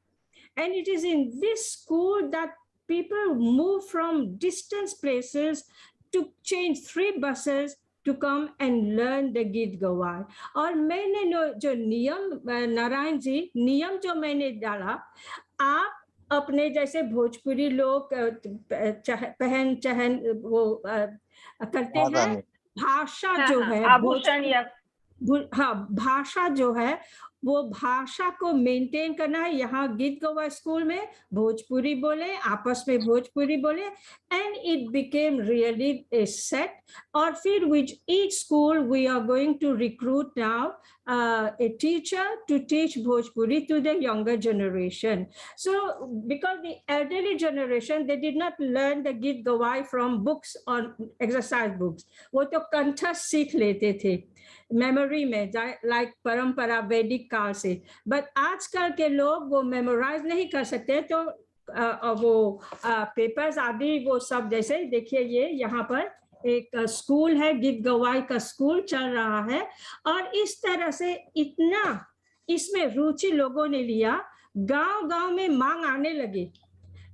Speaker 2: And it is in this school that people move from distant places to change 3 buses to come and learn the Git Gawai. और मैंने जो नियम, नारायण जी, नियम जो मैंने डाला, आप अपने जैसे भोजपुरी लोग पहन चहन वो करते हैं, भाषा जो है,
Speaker 3: आभूषण या
Speaker 2: भाषा जो है, वो भाषा को मेंटेन करना है। यहाँ गीत गवा स्कूल में भोजपुरी बोले, आपस में भोजपुरी बोले, and it became really a set. और फिर which each school we are going to recruit now a teacher to teach Bhojpuri to the younger generation. So because the elderly generation, they did not learn the Git Gawai from books or exercise books. वो तो कंठस्थ सीख लेते थे memory में, like परंपरा वैदिक काल से। बट आजकल के लोग वो मेमोराइज नहीं कर सकते, तो वो पेपर्स आदि वो सब, जैसे देखिए ये यहाँ पर एक स्कूल है, गीत गवाई का स्कूल चल रहा है, और इस तरह से इतना इसमें रुचि लोगों ने लिया, गांव-गांव में मांग आने लगी।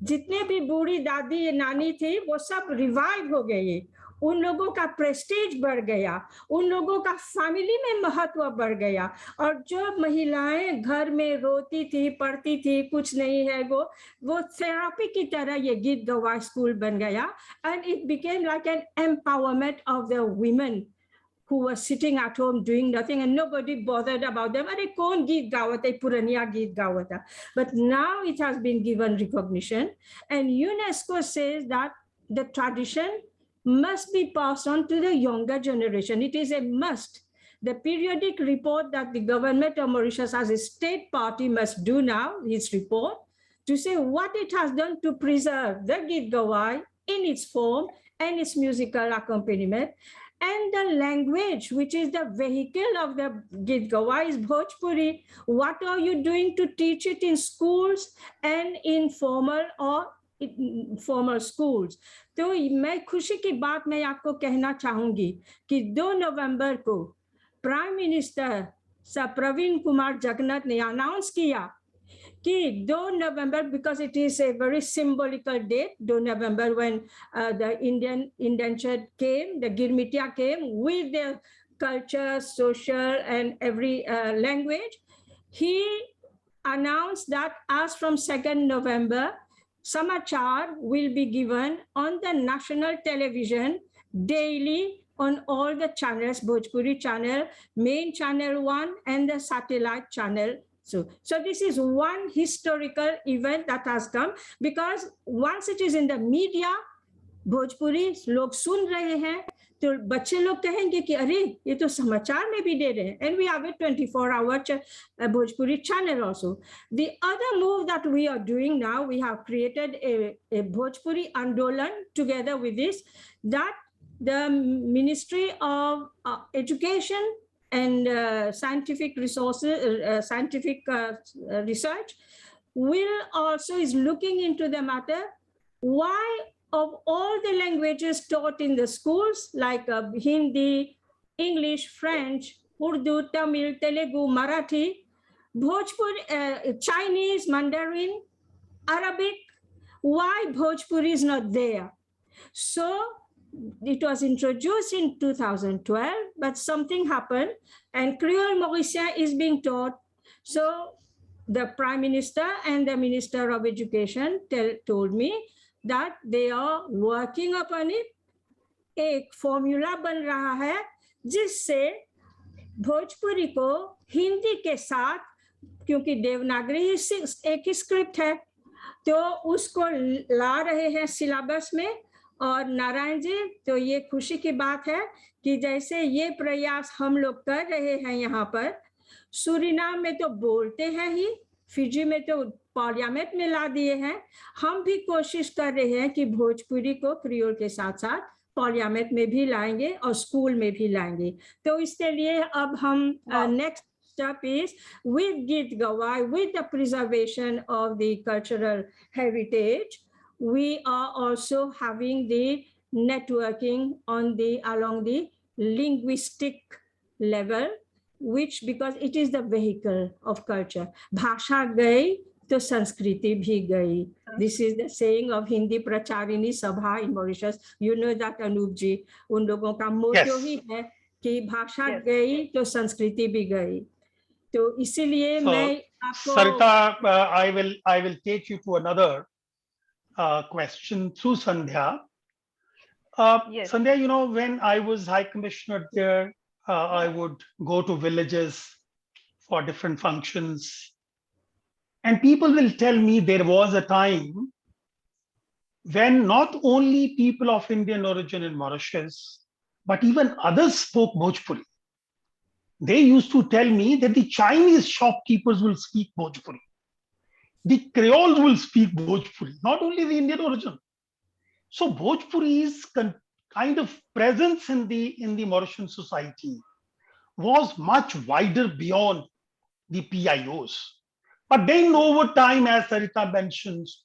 Speaker 2: जितने भी बूढ़ी दादी नानी थी वो सब रिवाइव हो गए, उन लोगों का प्रेस्टीज बढ़ गया, उन लोगों का फैमिली में महत्व बढ़ गया। और जो महिलाएं घर में रोती थी, पढ़ती थी, कुछ नहीं है, वो थेरेपी की तरह ये गीत गवा स्कूल बन गया, and it became like an empowerment of the women who were sitting at home doing nothing and nobody bothered about them. अरे कौन गीत गावत है, पुरानिया गीत गावत है। But now it has been given recognition, and UNESCO says that the tradition must be passed on to the younger generation. It is a must. The periodic report that the government of Mauritius as a state party must do now, its report, to say what it has done to preserve the Git Gawai in its form and its musical accompaniment. And the language, which is the vehicle of the Git Gawa, is Bhojpuri. What are you doing to teach it in schools and in formal or formal schools? तो मैं खुशी की बात मैं आपको कहना चाहूंगी कि 2 नवंबर को prime minister sir Pravind Kumar Jugnauth ने अनाउंस किया कि 2 November, because it is a very symbolical date, 2 November, when the Indian indenture came, the Girmitia came with their culture, social, and every language. He announced that as from 2nd November, Samachar will be given on the national television daily on all the channels, Bhojpuri channel, main channel 1 and the satellite channel. So this is one historical event that has come, because once it is in the media, Bhojpuri लोग सुन रहे हैं तो बच्चे लोग कहेंगे कि अरे ये तो समाचार में भी दे रहे हैं. And we have a 24-hour Bhojpuri channel also. The other move that we are doing now, we have created a Bhojpuri Andolan together with this, that the Ministry of Education and scientific resources, scientific research will also is looking into the matter. Why of all the languages taught in the schools, like Hindi, English, French, Urdu, Tamil, Telugu, Marathi, Bhojpuri, Chinese, Mandarin, Arabic, why Bhojpuri is not there? So it was introduced in 2012, but something happened and Creole Mauritian is being taught. So the Prime Minister and the Minister of Education told me that they are working upon it. एक formula बन रहा है जिससे भोजपुरी को हिंदी के साथ, क्योंकि देवनागरी एक ही स्क्रिप्ट है, तो उसको ला रहे हैं सिलेबस में. और नारायण जी, तो ये खुशी की बात है कि जैसे ये प्रयास हम लोग कर रहे हैं यहाँ पर, सूरीनाम में तो बोलते हैं ही, फिजी में तो पार्लियामेंट में ला दिए हैं, हम भी कोशिश कर रहे हैं कि भोजपुरी को क्रियोल के साथ साथ पार्लियामेंट में भी लाएंगे और स्कूल में भी लाएंगे. तो इसके लिए अब हम next step is with Git Gawai, with the preservation of the cultural heritage, we are also having the networking on the along the linguistic level, which because it is the vehicle of culture. Bhasha gayi to Sanskriti bhi gayi. This is the saying of Hindi Pracharini Sabha in Mauritius. You know that, Anup ji. उन लोगों का मोटो ही है कि भाषा गई तो संस्कृति भी गई. तो इसीलिए मैं आपको
Speaker 1: Sarita, I will take you to another question through Sandhya.
Speaker 3: Yes.
Speaker 1: Sandhya, you know, when I was High Commissioner there, I would go to villages for different functions. And people will tell me there was a time when not only people of Indian origin in Mauritius, but even others spoke Bhojpuri. They used to tell me that the Chinese shopkeepers will speak Bhojpuri. The Creoles will speak Bhojpuri, not only the Indian origin. So Bhojpuri's kind of presence in the Mauritian society was much wider beyond the PIOs. But then over time, as Sarita mentions,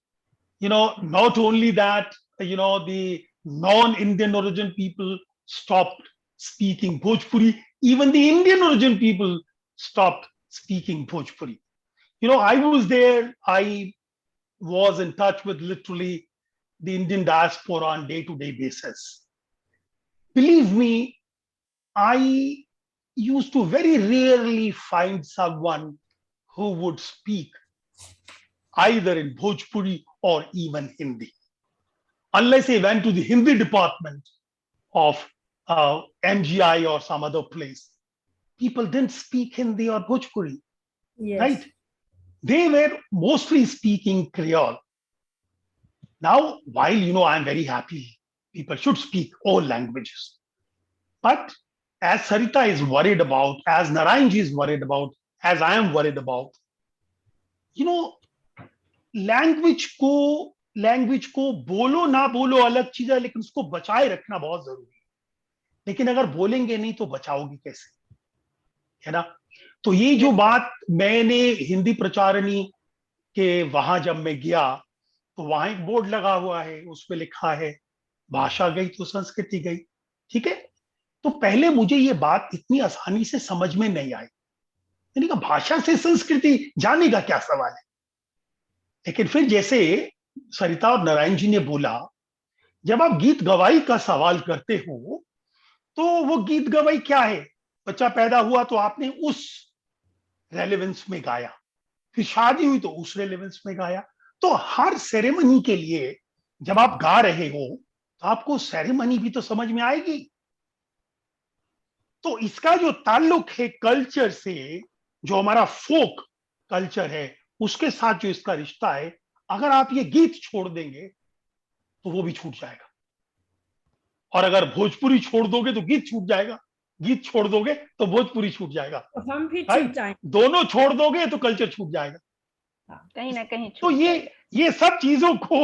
Speaker 1: you know, not only that, you know, the non-Indian origin people stopped speaking Bhojpuri, even the Indian origin people stopped speaking Bhojpuri. You know, I was there, I was in touch with literally the Indian diaspora on day-to-day basis. Believe me, I used to very rarely find someone who would speak either in Bhojpuri or even Hindi. Unless they went to the Hindi department of MGI or some other place, people didn't speak Hindi or Bhojpuri,
Speaker 2: yes.
Speaker 1: right? They were mostly speaking Creole. Now, while, you know, I'm very happy, people should speak all languages. But as Sarita is worried about, as Narayanji is worried about, as I am worried about, you know, language को बोलो ना बोलो अलग चीज है, लेकिन उसको बचाए रखना बहुत जरूरी है. लेकिन अगर बोलेंगे नहीं तो बचाओगे कैसे, है ना? तो ये जो बात मैंने हिंदी प्रचारणी के वहां जब मैं गया तो वहां एक बोर्ड लगा हुआ है, उसमें लिखा है भाषा गई तो संस्कृति गई, ठीक है? तो पहले मुझे ये बात इतनी आसानी से समझ में नहीं आई। मैंने कहा भाषा से संस्कृति जाने का क्या सवाल है। लेकिन फिर जैसे सरिता और नारायण जी ने बोला, जब आप गीत गवाई का सवाल करते हो तो वो गीत गवाई क्या है? बच्चा पैदा हुआ तो आपने उस रेलेवेंस में गाया, फिर शादी हुई तो उस रेलेवेंस में गाया। तो हर सेरेमनी के लिए जब आप गा रहे हो तो आपको सेरेमनी भी तो समझ में आएगी। तो इसका जो ताल्लुक है कल्चर से, जो हमारा फोक कल्चर है उसके साथ जो इसका रिश्ता है, अगर आप ये गीत छोड़ देंगे तो वो भी छूट जाएगा, और अगर भोजपुरी छोड़ दोगे तो गीत छूट जाएगा, गीत छोड़ दोगे तो भोजपुरी छूट जाएगा,
Speaker 2: तो हम भी
Speaker 1: right?
Speaker 2: छूट जाएंगे।
Speaker 1: दोनों छोड़ दोगे तो कल्चर छूट जाएगा।
Speaker 3: कहीं ना कहीं
Speaker 1: तो
Speaker 3: छूट जाएगा।
Speaker 1: ये सब चीजों को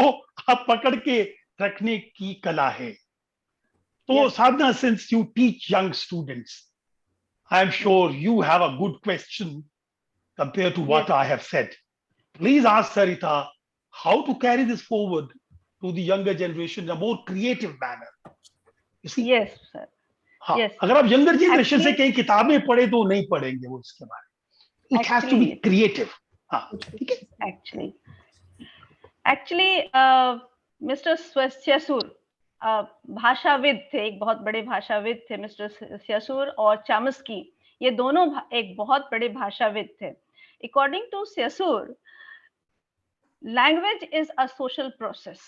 Speaker 1: आप पकड़ के रखने की कला है। तो
Speaker 3: Yes.
Speaker 1: Sadhana, since you teach young students, I am sure you have a good question compared to what
Speaker 3: Yes.
Speaker 1: I have said. Please ask Sarita how to carry this forward to the younger generation in a more creative manner. You see?
Speaker 3: Yes, sir.
Speaker 1: हाँ,
Speaker 3: Yes.
Speaker 1: अगर आप younger generation से
Speaker 3: Actually-
Speaker 1: कई किताबें पढ़े तो नहीं पढ़ेंगे वो इसके बारे में। It has to be
Speaker 3: Actually-
Speaker 1: creative. हाँ, ठीक है।
Speaker 3: Actually, मिस्टर स्यसुर भाषाविद थे, एक बहुत बड़े भाषाविद थे मिस्टर स्यसुर, और चामस्की, ये दोनों एक बहुत बड़े भाषाविद थे। According to Saussure, language is a social process.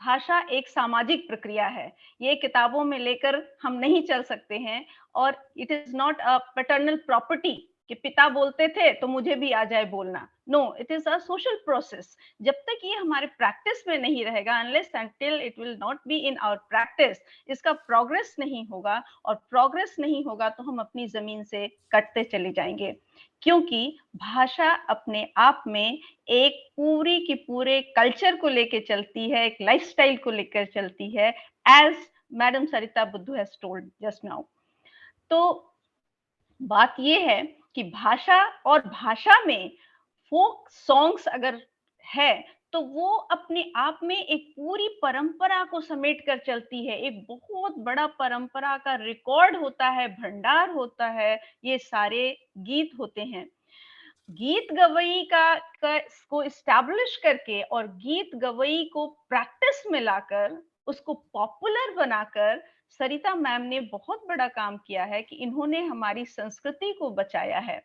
Speaker 3: भाषा एक सामाजिक प्रक्रिया है, ये किताबों में लेकर हम नहीं चल सकते हैं, और it is not a paternal property कि पिता बोलते थे तो मुझे भी आ जाए बोलना। No, it is a social process. जब तक ये हमारे प्रैक्टिस में नहीं रहेगा, unless until it will not be in our practice, इसका प्रोग्रेस नहीं होगा, और प्रोग्रेस नहीं होगा तो हम अपनी जमीन से कटते चले जाएंगे। क्योंकि भाषा अपने आप में एक पूरी की पूरे कल्चर को लेकर चलती है, एक लाइफस्टाइल को लेकर चलती है, एज मैडम सरिता बुद्धू हैज टोल्ड जस्ट नाउ। तो बात ये है कि भाषा और भाषा में फोक सॉन्ग्स अगर है तो वो अपने आप में एक पूरी परंपरा को समेट कर चलती है, एक बहुत बड़ा परंपरा का रिकॉर्ड होता है, भंडार होता है, ये सारे गीत होते हैं। गीत गवई को इस्टेब्लिश करके और गीत गवई को प्रैक्टिस में लाकर उसको पॉपुलर बनाकर सरिता मैम ने बहुत बड़ा काम किया है कि इन्होंने हमारी संस्कृति को बचाया है।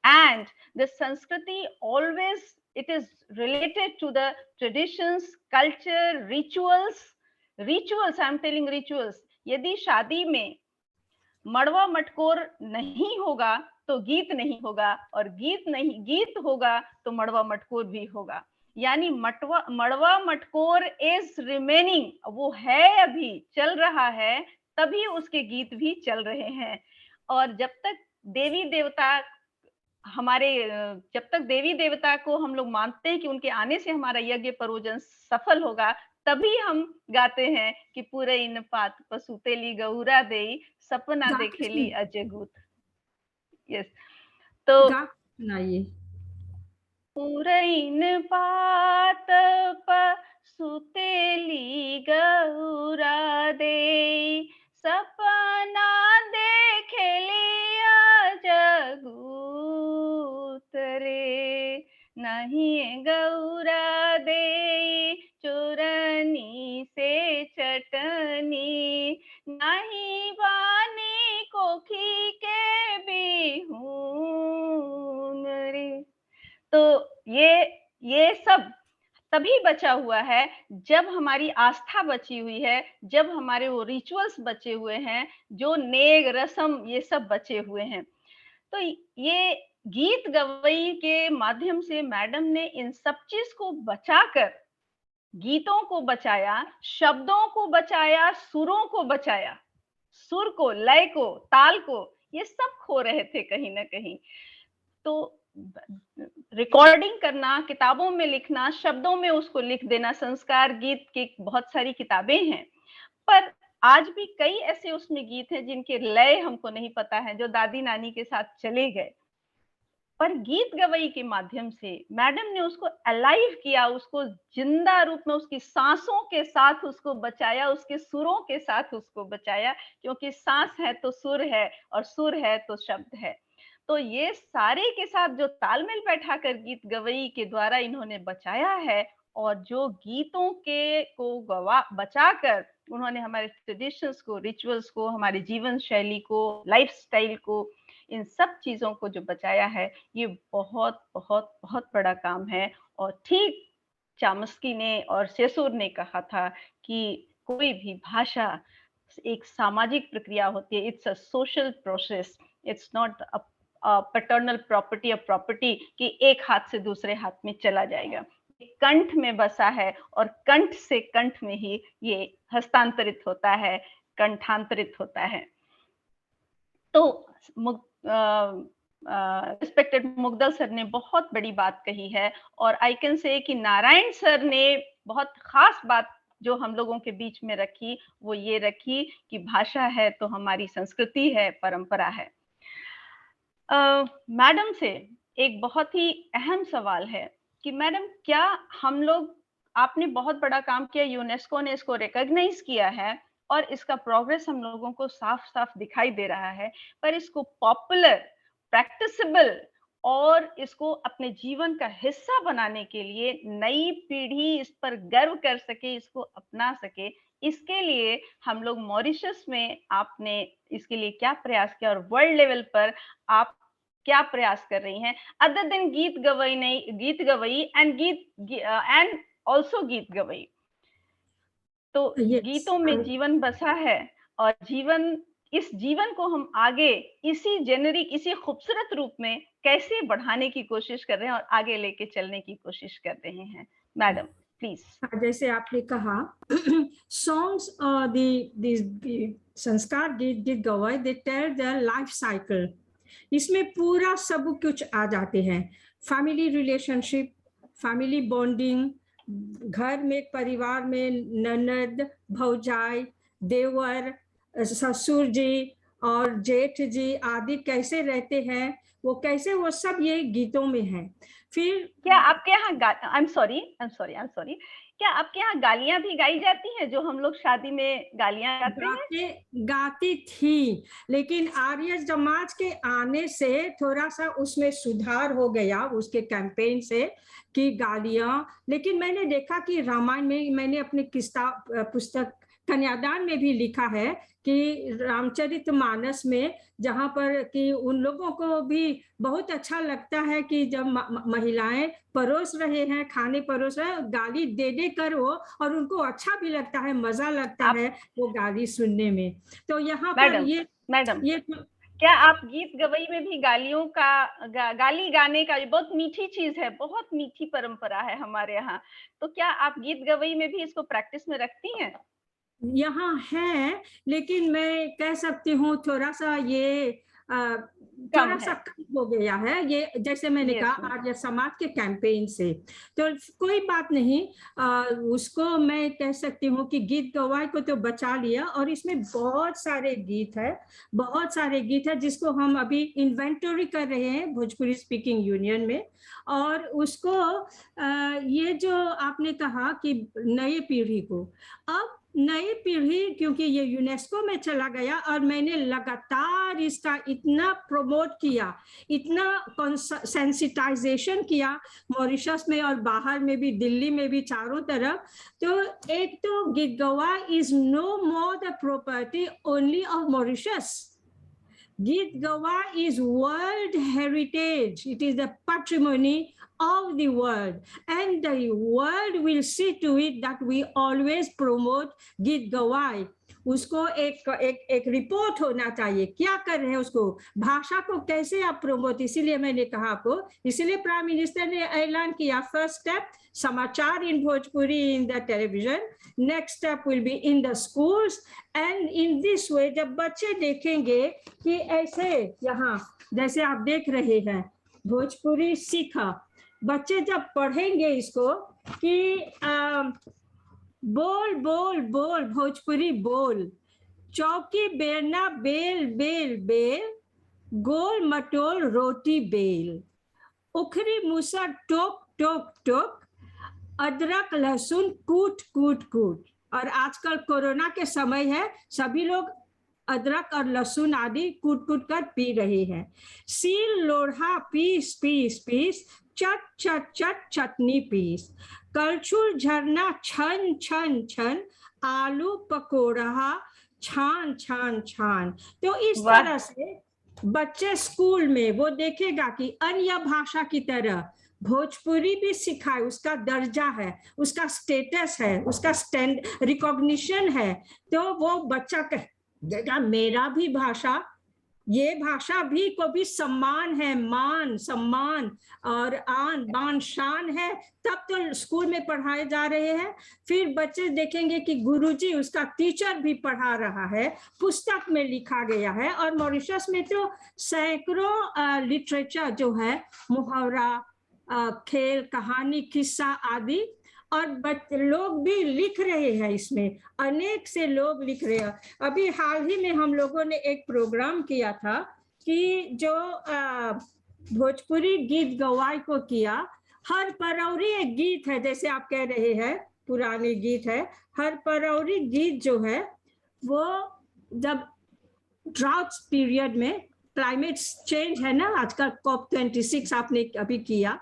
Speaker 3: एंड द संस्कृति always it is related to the traditions, culture, rituals. I am telling rituals. यदि शादी में मड़वा मटकोर नहीं होगा तो गीत नहीं होगा, और गीत होगा तो मड़वा मटकोर भी होगा। यानी मड़वा मटकोर इज रिमेनिंग, वो है, अभी चल रहा है, तभी उसके गीत भी चल रहे हैं। और जब तक देवी देवता को हम लोग मानते हैं कि उनके आने से हमारा यज्ञ परोजन सफल होगा, तभी हम गाते हैं कि पूरे इन पात पसुतेली गौरा देई सपना देखेली अजगूत। यस, तो
Speaker 2: सुनाइए।
Speaker 3: पूरे इन पात पसुतेली गौरा देई सपना देखेली अजगूत रे, नहीं गौरा देई चोरनी से चटनी, नहीं बानी कोखी के बिहून रे। तो ये सब तभी बचा हुआ है जब हमारी आस्था बची हुई है, जब हमारे वो रिचुअल्स बचे हुए हैं, जो नेग रस्म ये सब बचे हुए हैं। तो ये गीत गवई के माध्यम से मैडम ने इन सब चीज को बचाकर, गीतों को बचाया, शब्दों को बचाया, सुरों को बचाया, सुर को, लय को, ताल को, ये सब खो रहे थे कहीं ना कहीं। तो रिकॉर्डिंग करना, किताबों में लिखना, शब्दों में उसको लिख देना, संस्कार गीत की बहुत सारी किताबें हैं, पर आज भी कई ऐसे उसमें गीत हैं जिनके लय हमको नहीं पता है, जो दादी नानी के साथ चले गए, पर गीत गवई के माध्यम से मैडम ने उसको अलाइव किया, उसको जिंदा रूप में उसकी सांसों के साथ उसको बचाया, उसके सुरों के साथ उसको बचाया, क्योंकि सांस है तो सुर है और सुर है तो शब्द है। तो ये सारे के साथ जो तालमेल बैठाकर गीत गवई के द्वारा इन्होंने बचाया है, और जो गीतों के को गवा बचाकर उन्होंने हमारे ट्रेडिशंस को, रिचुअल्स को, हमारी जीवन शैली को, लाइफस्टाइल को, इन सब चीजों को जो बचाया है, ये बहुत बहुत बहुत बड़ा काम है। और ठीक चामस्की ने और सेसुर ने कहा था कि कोई भी भाषा एक सामाजिक प्रक्रिया होती है, it's a social process, it's not a paternal property of property कि एक हाथ से दूसरे हाथ में चला जाएगा। कंठ में बसा है और कंठ से कंठ में ही ये हस्तांतरित होता है, कंठांतरित होता है। तो रिस्पेक्टेड मुग्दल सर ने बहुत बड़ी बात कही है, और आई कैन से कि नारायण सर ने बहुत खास बात जो हम लोगों के बीच में रखी, वो ये रखी कि भाषा है तो हमारी संस्कृति है, परंपरा है। मैडम से एक बहुत ही अहम सवाल है कि मैडम, क्या हम लोग, आपने बहुत बड़ा काम किया, यूनेस्को ने इसको रिकॉग्नाइज किया है और इसका प्रोग्रेस हम लोगों को साफ साफ दिखाई दे रहा है, पर इसको पॉपुलर, प्रैक्टिसेबल और इसको अपने जीवन का हिस्सा बनाने के लिए नई पीढ़ी इस पर गर्व कर सके, इसको अपना सके, इसके लिए हम लोग मॉरिशस में आपने इसके लिए क्या प्रयास किया, और वर्ल्ड लेवल पर आप क्या प्रयास कर रही हैं, अदर देन गीत गवई, नहीं गीत गवई एंड ऑल्सो गीत गवई। तो गीतों में जीवन बसा है, और इस जीवन को हम आगे इसी जेनरिक, इसी खूबसूरत रूप में कैसे बढ़ाने की कोशिश कर रहे हैं और आगे लेके चलने की कोशिश कर रहे हैं। Madam please.
Speaker 2: जैसे आपने कहा सॉन्ग्स और the sanskar geet gawai, they tell the life cycle. इसमें पूरा सब कुछ आ जाते हैं, फैमिली रिलेशनशिप, फैमिली बॉन्डिंग, घर में परिवार में ननद, भौजाई, देवर, ससुर जी और जेठ जी आदि कैसे रहते हैं, वो कैसे, वो सब ये गीतों में है। फिर
Speaker 3: क्या आपके यहाँ आई एम सॉरी क्या आपके यहाँ गालियां भी गाई जाती हैं, जो हम लोग शादी में गालियां गाते हैं?
Speaker 2: गाती थी, लेकिन आर्य समाज के आने से थोड़ा सा उसमें सुधार हो गया, उसके कैंपेन से, कि गालियां। लेकिन मैंने देखा कि रामायण में, मैंने अपने पुस्तक कन्यादान में भी लिखा है कि रामचरितमानस में, जहाँ पर कि उन लोगों को भी बहुत अच्छा लगता है कि जब महिलाएं परोस रहे हैं, खाने परोस रहे हैं, गाली दे दे कर वो, और उनको अच्छा भी लगता है, मजा लगता है वो गाली सुनने में। तो यहाँ पर ये
Speaker 3: क्या आप गीत गवई में भी गालियों का गाली गाने का, बहुत मीठी चीज है, बहुत मीठी परंपरा है हमारे यहाँ, तो क्या आप गीत गवई में भी इसको प्रैक्टिस में रखती हैं?
Speaker 2: यहाँ है, लेकिन मैं कह सकती हूँ थोड़ा सा ये थोड़ा सा कम हो गया है ये, जैसे मैंने कहा आर्य समाज के कैंपेन से। तो कोई बात नहीं, उसको मैं कह सकती हूँ कि गीत गवाई को तो बचा लिया, और इसमें बहुत सारे गीत है जिसको हम अभी इन्वेंटरी कर रहे हैं भोजपुरी स्पीकिंग यूनियन में। और उसको ये जो आपने कहा कि नई पीढ़ी को, अब नई पीढ़ी, क्योंकि ये यूनेस्को में चला गया और मैंने लगातार इसका इतना प्रमोट किया, इतना सेंसिटाइजेशन किया मॉरिशस में और बाहर में भी, दिल्ली में भी, चारों तरफ। तो एक तो Geet Gawa is no more the property only of Mauritius. Git Gawa is world heritage. It is the patrimony of the world, and the world will see to it that we always promote Git Gawai. उसको एक report होना चाहिए, क्या कर रहे हैं उसको, भाषा को कैसे आप प्रमोट। इसीलिए मैंने कहा आपको, इसीलिए प्राइम मिनिस्टर ने ऐलान किया, फर्स्ट स्टेप समाचार in Bhojpuri in the television, next step will be in the schools, and in this way जब बच्चे देखेंगे कि ऐसे, यहाँ जैसे आप देख रहे हैं भोजपुरी सीखा, बच्चे जब पढ़ेंगे इसको कि बोल बोल बोल भोजपुरी बोल, चौकी बेलना बेल बेल बेल, गोल मटोल रोटी बेल, उखरी मूसा टोक टोक टोक, अदरक लहसुन कूट कूट कूट। और आजकल कोरोना के समय है, सभी लोग अदरक और लहसुन आदि कूट कूट कर पी रहे हैं। सील लोढ़ा पीस पीस पीस, चट चट चट चटनी पीस, कलछुल झरना छन छन छन, आलू पकौड़ा छान छान छान। तो इस तरह से बच्चे स्कूल में वो देखेगा कि अन्य भाषा की तरह भोजपुरी भी सिखाए, उसका दर्जा है, उसका स्टेटस है, उसका स्टैंड रिकॉग्निशन है। तो वो बच्चा कहेगा मेरा भी भाषा, ये भाषा भी को भी सम्मान है, मान सम्मान और आन बान शान है, तब तो स्कूल में पढ़ाए जा रहे हैं। फिर बच्चे देखेंगे कि गुरुजी उसका टीचर भी पढ़ा रहा है, पुस्तक में लिखा गया है। और मॉरिशस में तो सैकड़ों लिटरेचर जो है, मुहावरा, खेल, कहानी, किस्सा आदि, और लोग भी लिख रहे हैं इसमें, अनेक से लोग लिख रहे हैं। अभी हाल ही में हम लोगों ने एक प्रोग्राम किया था कि जो भोजपुरी गीत गवाई को किया। हर परौरी एक गीत है, जैसे आप कह रहे हैं पुराने गीत है। हर परौरी गीत जो है वो जब ड्राउट पीरियड में, क्लाइमेट चेंज है ना आजकल, COP26 आपने अभी किया,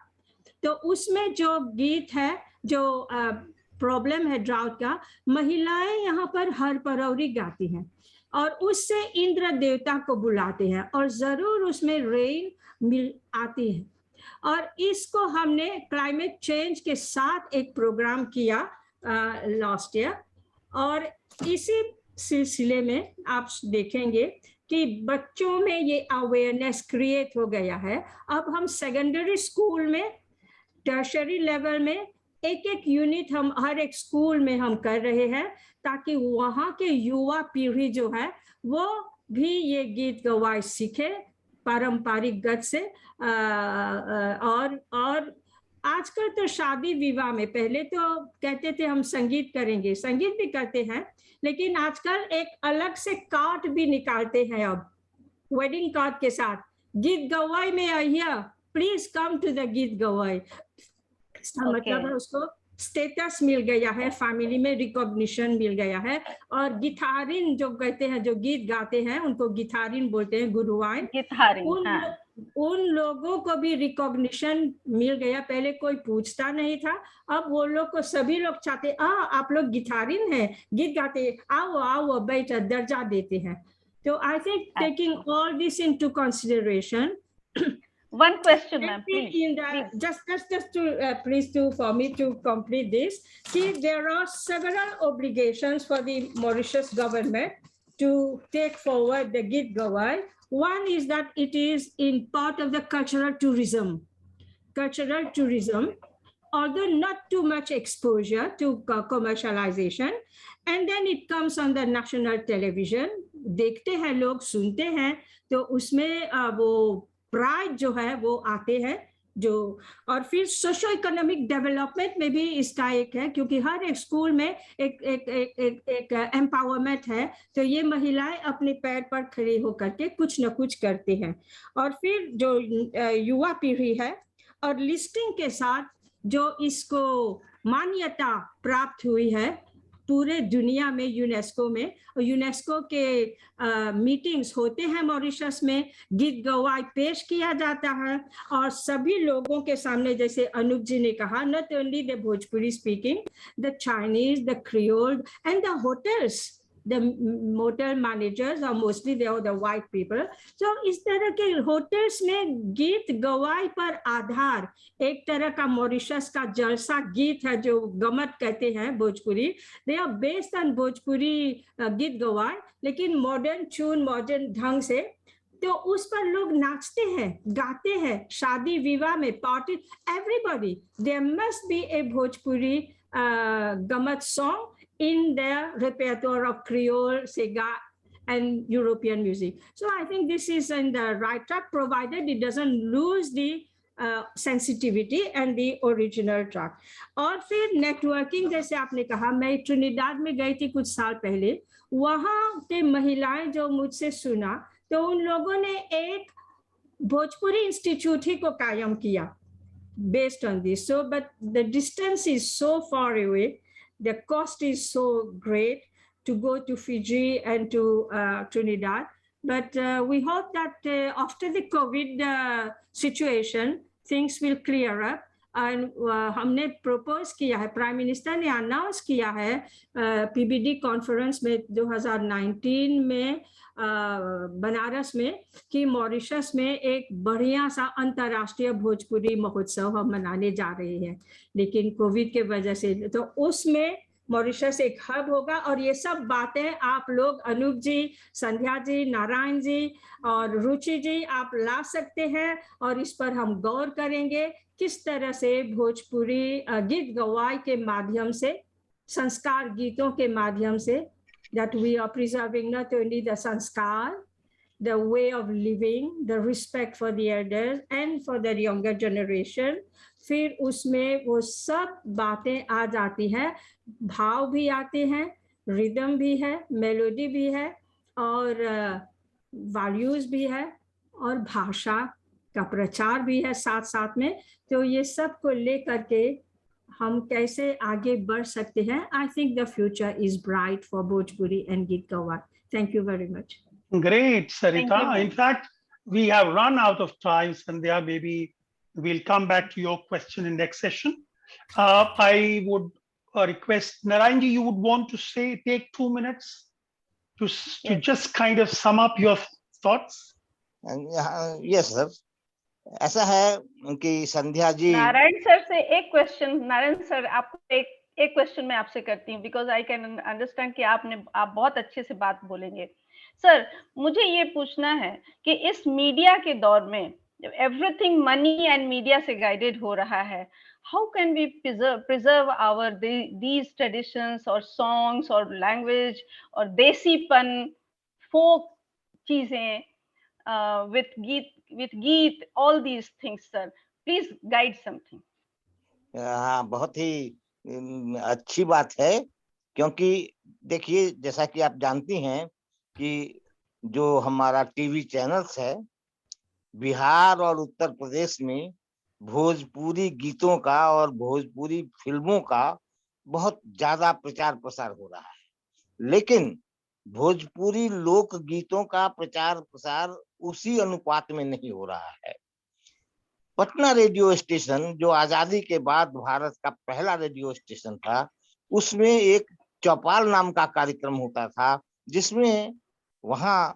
Speaker 2: तो उसमें जो गीत है, जो प्रॉब्लम है ड्राउट का, महिलाएं यहाँ पर हर परौरी गाती हैं और उससे इंद्र देवता को बुलाते हैं और जरूर उसमें रेन मिल आती है। और इसको हमने क्लाइमेट चेंज के साथ एक प्रोग्राम किया लास्ट ईयर, और इसी सिलसिले में आप देखेंगे कि बच्चों में ये अवेयरनेस क्रिएट हो गया है। अब हम सेकेंडरी स्कूल में, टर्शरी लेवल में एक एक यूनिट हम हर एक स्कूल में हम कर रहे हैं, ताकि वहाँ के युवा पीढ़ी जो है वो भी ये गीत गवाई सीखे पारंपरिक गत से। और आजकल तो शादी विवाह में, पहले तो कहते थे हम संगीत करेंगे, संगीत भी करते हैं, लेकिन आजकल एक अलग से कार्ड भी निकालते हैं अब वेडिंग कार्ड के साथ, गीत गवाई में आइए, प्लीज कम टू द गीत गवाई। मतलब है उसको स्टेटस मिल गया है, फैमिली में रिकॉग्निशन मिल गया है। और गिटारिन जो कहते हैं, जो गीत गाते हैं, उनको गिटारिन बोलते हैं, गुरुआइन। उन लोगों को भी रिकॉग्निशन मिल गया। पहले कोई पूछता नहीं था, अब वो लोग को सभी लोग चाहते, आप लोग गिटारिन हैं, गीत गाते, आओ आओ बेटा, दर्जा देते हैं। तो I think taking all this into consideration,
Speaker 3: one question ma'am, please,
Speaker 2: just to please to for me to complete this. See, there are several obligations for the Mauritius government to take forward the Git Gawai. One is that it is in part of the cultural tourism, although not too much exposure to commercialization. And then it comes on the national television, देखते हैं लोग, सुनते हैं, तो उसमें वो pride जो है वो आते हैं जो। और फिर सोशो इकोनॉमिक डेवलपमेंट में भी इसका एक है, क्योंकि हर एक स्कूल में एक एम्पावरमेंट है, तो ये महिलाएं अपने पैर पर खड़ी होकर के कुछ न कुछ करते हैं। और फिर जो युवा पीढ़ी है, और लिस्टिंग के साथ जो इसको मान्यता प्राप्त हुई है पूरे दुनिया में, यूनेस्को में, और यूनेस्को के मीटिंग्स होते हैं मॉरिशस में, गीत गवाई पेश किया जाता है, और सभी लोगों के सामने, जैसे अनूप जी ने कहा, not only the Bhojpuri speaking, the Chinese, the creole and the hotels, the motel managers are mostly they are the white people. So इस तरह के होटल्स में गीत गवाई पर आधार, एक तरह का मॉरिशस का जलसा गीत है जो गमत कहते हैं Bhojpuri, they are based on Bhojpuri गीत गवाई, लेकिन मॉडर्न ट्यून, मॉडर्न ढंग से, तो उस पर लोग नाचते हैं, गाते हैं, शादी विवाह में, party, everybody, there must be a Bhojpuri गमत song in their repertoire of Creole, Sega, and European music. So I think this is in the right track, provided it doesn't lose the sensitivity and the original track. और फिर networking, जैसे आपने कहा, मैं Trinidad में गई थी कुछ साल पहले, वहाँ के महिलाएं जो मुझसे सुना, तो उन लोगों ने एक भोजपुरी इंस्टीट्यूट ही को कायम किया based on this. So, but the distance is so far away, the cost is so great to go to Fiji and to Trinidad. But we hope that after the COVID situation, things will clear up. And हमने propose किया है, prime minister ने announce किया है PBD conference में 2019 में बनारस में, कि मॉरिशस में एक बढ़िया सा अंतर्राष्ट्रीय भोजपुरी महोत्सव हम मनाने जा रहे हैं, लेकिन कोविड के वजह से। तो उसमें मॉरिशस एक हब होगा, और ये सब बातें आप लोग, अनूप जी, संध्या जी, नारायण जी और रुचि जी, आप ला सकते हैं, और इस पर हम गौर करेंगे किस तरह से भोजपुरी गीत गवाई के माध्यम से, संस्कार गीतों के माध्यम से, that we are preserving not only the sanskar, the way of living, the respect for the elders and for the younger generation. फिर उसमें वो सब बातें आ जाती हैं, भाव भी आते हैं, रिदम भी है, मेलोडी भी है, और वैल्यूज भी है, और भाषा का प्रचार भी है साथ साथ में। तो ये सब को लेकर के हम कैसे आगे बढ़ सकते हैं? I think the future is bright for Bhojpuri and Geet Gawai. Thank you very much.
Speaker 1: Great,
Speaker 3: Thank
Speaker 1: Sarita.
Speaker 3: you.
Speaker 1: In fact, we have run out of time, Sandhya. Maybe we'll come back to your question in next session. I would request Narayanji, you would want to take 2 minutes to just kind of sum up your thoughts.
Speaker 5: Yes, sir. ऐसा है कि Sandhya ji,
Speaker 3: Narayan sir से एक question, Narayan sir आपको एक question मैं आपसे करती हूँ, बिकॉज आई कैन अंडरस्टैंड कि आप बहुत अच्छे से बात बोलेंगे। सर, मुझे ये पूछना है कि इस मीडिया के दौर में एवरीथिंग मनी एंड मीडिया से गाइडेड हो रहा है, how can we preserve our these traditions और सॉन्ग्स और लैंग्वेज और देसीपन, फोक चीजें, with Geet, all these things, sir. Please guide something.
Speaker 5: हाँ, बहुत ही अच्छी बात है, क्योंकि देखिए, जैसा कि आप जानती हैं कि जो हमारा टीवी चैनल्स है, बिहार और उत्तर प्रदेश में भोजपुरी गीतों का और भोजपुरी फिल्मों का बहुत ज्यादा प्रचार प्रसार हो रहा है, लेकिन भोजपुरी लोक गीतों का प्रचार प्रसार उसी अनुपात में नहीं हो रहा है। पटना रेडियो स्टेशन, जो आजादी के बाद भारत का पहला रेडियो स्टेशन था, उसमें एक चौपाल नाम का कार्यक्रम होता था, जिसमें वहां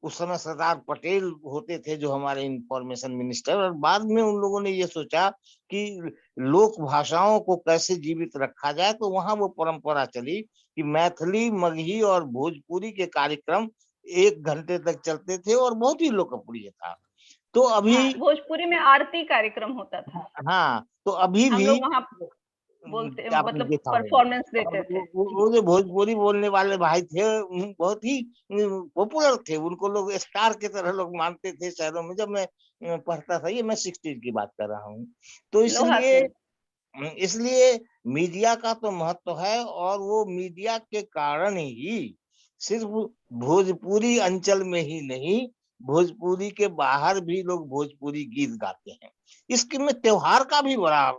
Speaker 5: उस समय सरदार पटेल होते थे, जो हमारे इंफॉर्मेशन मिनिस्टर, और बाद में उन लोगों ने ये सोचा कि लोक भाषाओं को कैसे जीवित रखा जाए, तो वहां वो परंपरा चली कि मैथिली, मगही और भोजपुरी के कार्यक्रम 1 घंटे तक चलते थे और बहुत ही लोकप्रिय था। तो अभी
Speaker 3: भोजपुरी में आरती कार्यक्रम होता था। हाँ,
Speaker 5: तो अभी
Speaker 3: हम
Speaker 5: भी
Speaker 3: लोग वहाँ बोलते, मतलब परफॉर्मेंस देते थे।
Speaker 5: वो जो भोजपुरी बोलने वाले भाई थे, बहुत ही पॉपुलर थे, उनको लोग स्टार की तरह लोग मानते थे शहरों में। जब मैं पढ़ता था, ये मैं 60s की बात कर रहा हूँ, तो इसलिए मीडिया का तो महत्व है, और वो मीडिया के कारण ही सिर्फ भोजपुरी अंचल में ही नहीं, भोजपुरी के बाहर भी लोग भोजपुरी गीत गाते हैं। इसके में त्योहार का भी बड़ा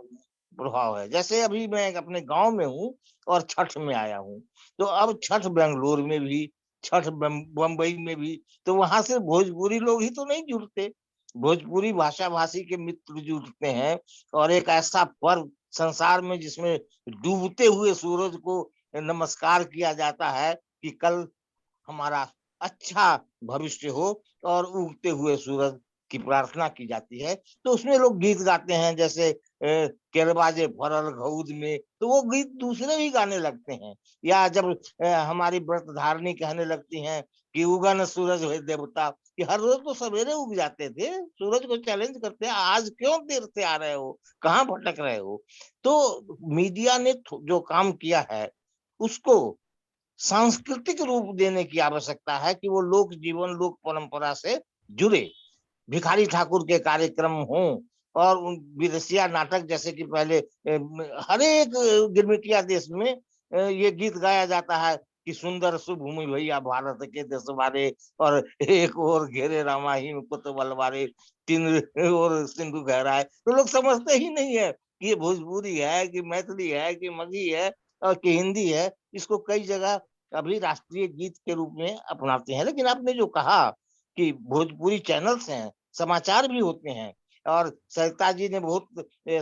Speaker 5: प्रभाव है। जैसे अभी मैं अपने गांव में हूँ और छठ में आया हूँ, तो अब छठ बेंगलोर में भी, छठ बम्बई में भी, तो वहां से भोजपुरी लोग ही तो नहीं जुड़ते, भोजपुरी भाषा भाषी के मित्र जुड़ते हैं। और एक ऐसा पर्व संसार में जिसमें डूबते हुए सूरज को नमस्कार किया जाता है कि कल हमारा अच्छा भविष्य हो, और उगते हुए सूरज की प्रार्थना की जाती है, तो उसमें लोग गीत गाते हैं, जैसे केरबाजे फरल घउद में, तो वो गीत दूसरे भी गाने लगते हैं। या जब हमारी व्रतधारणी कहने लगती हैं कि उगन सूरज है देवता, कि हर रोज तो सवेरे उग जाते थे, सूरज को चैलेंज करते हैं, आज क्यों देर से आ रहे हो, कहाँ भटक रहे हो। तो मीडिया ने जो काम किया है, उसको सांस्कृतिक रूप देने की आवश्यकता है, कि वो लोक जीवन, लोक परंपरा से जुड़े। भिखारी ठाकुर के कार्यक्रम हों, और उन विदेशिया नाटक जैसे कि पहले हर एक गिरमिटिया देश में ये गीत गाया जाता है कि सुंदर सुभूमि भैया भारत के देश वाले, और एक और घेरे रामाहीन कुतबल वाले, तीन और सिंधु गहराए। तो लोग समझते ही नहीं है कि ये भोजपुरी है कि मैथिली है कि मगही है और कि हिंदी है। इसको कई जगह अभी राष्ट्रीय गीत के रूप में अपनाते हैं। लेकिन आपने जो कहा कि भोजपुरी चैनल्स हैं, समाचार भी होते हैं, और सरिता जी ने बहुत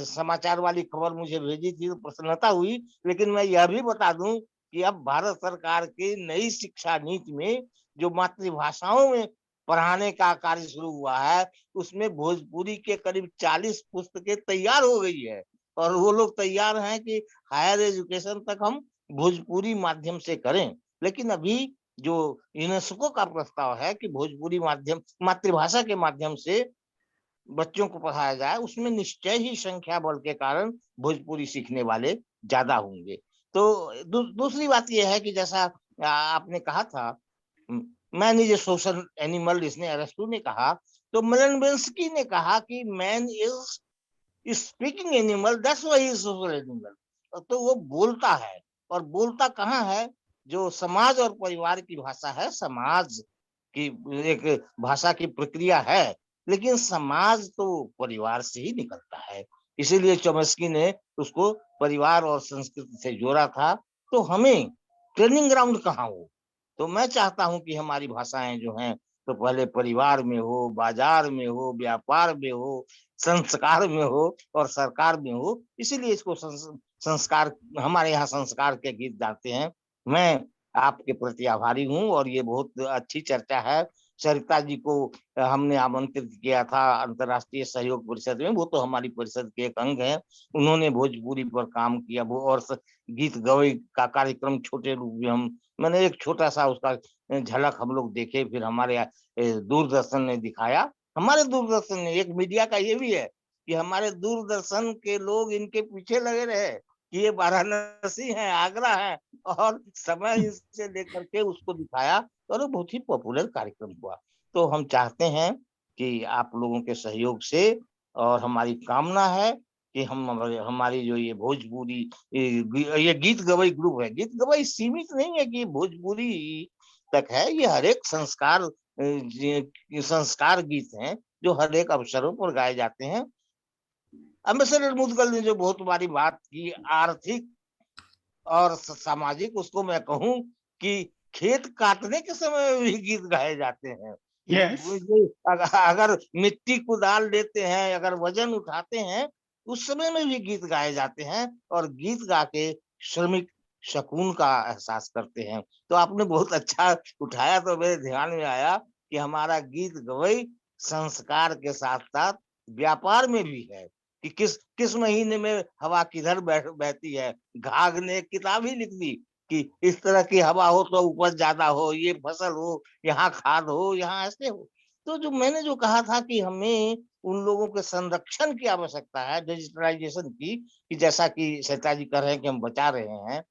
Speaker 5: समाचार वाली खबर मुझे भेजी थी तो प्रसन्नता हुई। लेकिन मैं यह भी बता दूं कि अब भारत सरकार की नई शिक्षा नीति में जो मातृभाषाओं में पढ़ाने का कार्य शुरू हुआ है, उसमें भोजपुरी के करीब 40 पुस्तकें तैयार हो गई है, और वो लोग तैयार हैं कि हायर एजुकेशन तक हम भोजपुरी माध्यम से करें। लेकिन अभी जो यूनेस्को का प्रस्ताव है कि भोजपुरी माध्यम मातृभाषा के माध्यम से बच्चों को पढ़ाया जाए, उसमें निश्चय ही संख्या बल के कारण भोजपुरी सीखने वाले ज्यादा होंगे। तो दूसरी बात यह है कि जैसा आपने कहा था, man is a social animal, इसने अरस्तु ने कहा, तो मिलन ने कहा कि man is speaking animal, that's why he is social animal. तो वो बोलता है, और बोलता कहाँ है? जो समाज और परिवार की भाषा है, समाज की एक भाषा की प्रक्रिया है, लेकिन समाज तो परिवार से ही निकलता है। इसीलिए चॉम्स्की ने उसको परिवार और संस्कृति से जोड़ा था। तो हमें ट्रेनिंग ग्राउंड कहाँ हो? तो मैं चाहता हूं कि हमारी भाषाएं जो हैं, तो पहले परिवार में हो, बाजार में हो, व्यापार में हो, संस्कार में हो और सरकार में हो। इसीलिए इसको संस्कार, हमारे यहाँ संस्कार के गीत गाते हैं। मैं आपके प्रति आभारी हूँ, और ये बहुत अच्छी चर्चा है। सरिता जी को हमने आमंत्रित किया था अंतर्राष्ट्रीय सहयोग परिषद में, वो तो हमारी परिषद के एक अंग है। उन्होंने भोजपुरी पर काम किया, वो और गीत गवई का कार्यक्रम छोटे रूप में मैंने एक छोटा सा उसका झलक हम लोग देखे, फिर हमारे दूरदर्शन ने दिखाया। हमारे दूरदर्शन ने, एक मीडिया का ये भी है कि हमारे दूरदर्शन के लोग इनके पीछे लगे रहे कि ये वाराणसी है, आगरा है, और समय से लेकर के उसको दिखाया, और बहुत ही पॉपुलर कार्यक्रम हुआ। तो हम चाहते हैं कि आप लोगों के सहयोग से, और हमारी कामना है कि हम हमारी जो ये भोजपुरी ये गीत गवई ग्रुप है, गीत गवई सीमित नहीं है कि भोजपुरी तक है, ये हर एक संस्कार गीत हैं जो हर एक अवसरों पर गाए जाते हैं। अम्बेसडर मुदगल ने जो बहुत बड़ी बात की, आर्थिक और सामाजिक, उसको मैं कहूं कि खेत काटने के समय में भी गीत गाए जाते हैं।
Speaker 1: Yes.
Speaker 5: अगर मिट्टी कुदाल लेते हैं, अगर वजन उठाते हैं, उस समय में भी गीत गाए जाते हैं, और गीत गा के श्रमिक सुकून का एहसास करते हैं। तो आपने बहुत अच्छा उठाया, तो मेरे ध्यान में आया कि हमारा गीत गवई संस्कार के साथ साथ व्यापार में भी है कि किस महीने में हवा किधर बहती है। घाघ ने एक किताब ही लिख दी कि इस तरह की हवा हो तो उपज ज्यादा हो, ये फसल हो, यहाँ खाद हो, यहाँ ऐसे हो। तो जो मैंने जो कहा था कि हमें उन लोगों के संरक्षण की आवश्यकता है, डिजिटलाइजेशन की, कि जैसा कि सरिता जी कह रहे हैं कि हम बचा रहे हैं,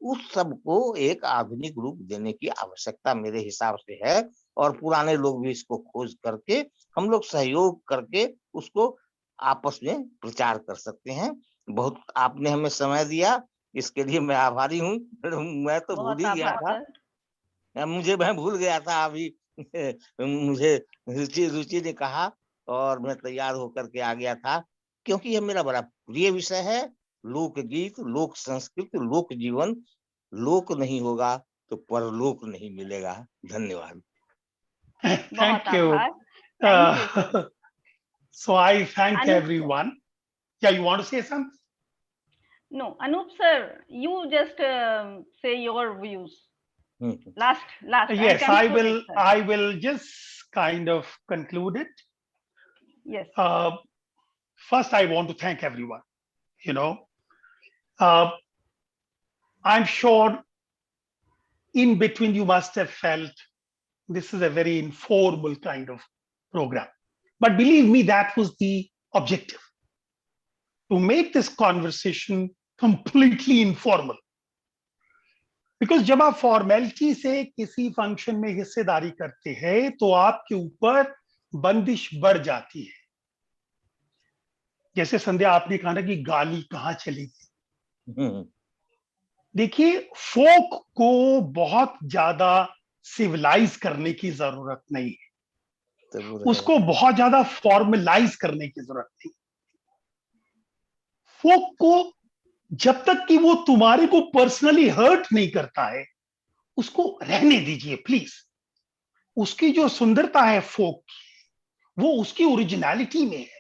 Speaker 5: उस सब को एक आधुनिक रूप देने की आवश्यकता मेरे हिसाब से है। और पुराने लोग भी इसको खोज करके, हम लोग सहयोग करके उसको आपस में प्रचार कर सकते हैं। बहुत आपने हमें समय दिया, इसके लिए मैं आभारी हूँ। मैं तो भूल ही गया था, मैं भूल गया था अभी। मुझे रुचि ने कहा, और मैं तैयार होकर के आ गया था, क्योंकि यह मेरा बड़ा प्रिय विषय है। लोकगीत, लोक संस्कृति, लोक जीवन। लोक नहीं होगा तो परलोक नहीं मिलेगा। धन्यवाद।
Speaker 1: Thank you. So I thank everyone. Yeah, you want to say something?
Speaker 3: No, Anup sir, you just say your views. Last.
Speaker 1: Yes, I will just kind of conclude it.
Speaker 3: Yes.
Speaker 1: First, I want to thank everyone. I'm sure in between you must have felt this is a very informal kind of program. But believe me, that was the objective, to make this conversation completely informal. Because जब आप formality से किसी function में हिस्सेदारी करते हैं, तो आपके ऊपर बंदिश बढ़ जाती है। जैसे संध्या आपने कहा ना कि गाली कहाँ चली गई। देखिए, फोक को बहुत ज्यादा सिविलाइज करने की जरूरत नहीं है, उसको बहुत ज्यादा फॉर्मलाइज करने की जरूरत नहीं। फोक को जब तक कि वो तुम्हारे को पर्सनली हर्ट नहीं करता है, उसको रहने दीजिए प्लीज। उसकी जो सुंदरता है फोक की, वो उसकी ओरिजिनलिटी में है।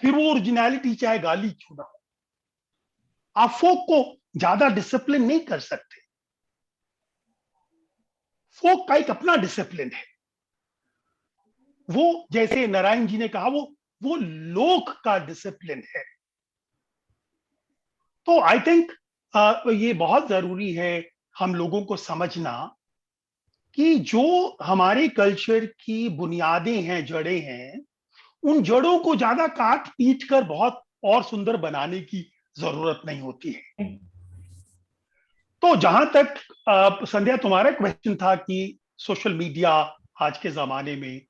Speaker 1: फिर वो ओरिजिनलिटी चाहे गाली क्यों ना हो। आप फोक को ज्यादा डिसिप्लिन नहीं कर सकते। फोक का एक अपना डिसिप्लिन है। वो जैसे नारायण जी ने कहा, वो लोक का डिसिप्लिन है। तो आई थिंक ये बहुत जरूरी है हम लोगों को समझना कि जो हमारे कल्चर की बुनियादें हैं, जड़ें हैं, उन जड़ों को ज्यादा काट पीट कर बहुत और सुंदर बनाने की जरूरत नहीं होती है। तो जहां तक संध्या तुम्हारा क्वेश्चन था कि सोशल मीडिया आज के जमाने में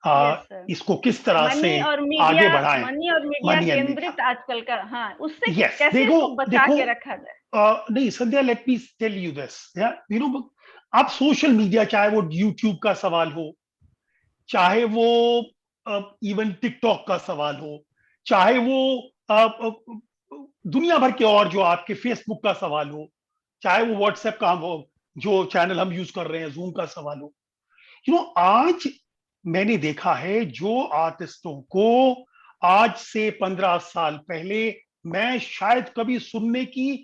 Speaker 3: यस सर,
Speaker 1: इसको किस तरह से
Speaker 3: मनी और
Speaker 1: आगे
Speaker 3: मीडिया,
Speaker 1: बढ़ाएं,
Speaker 3: मनी और मीडिया
Speaker 1: मनी एंड मीडिया।
Speaker 3: केंद्रित आजकल का, हाँ, उससे
Speaker 1: यस,
Speaker 3: कैसे
Speaker 1: देखो
Speaker 3: इसको बचा
Speaker 1: देखो,
Speaker 3: के रखा जाए।
Speaker 1: नहीं Sandhya, let me tell you this, you know, आप सोशल मीडिया, चाहे वो यूट्यूब का सवाल हो, चाहे वो इवन टिकटॉक का सवाल हो, चाहे वो दुनिया भर के और जो आपके फेसबुक का सवाल हो, चाहे वो व्हाट्सएप का हो, जो चैनल हम यूज कर रहे हैं, जूम का सवाल हो, यू नो, आज मैंने देखा है जो आर्टिस्टों को आज से 15 साल पहले मैं शायद कभी सुनने की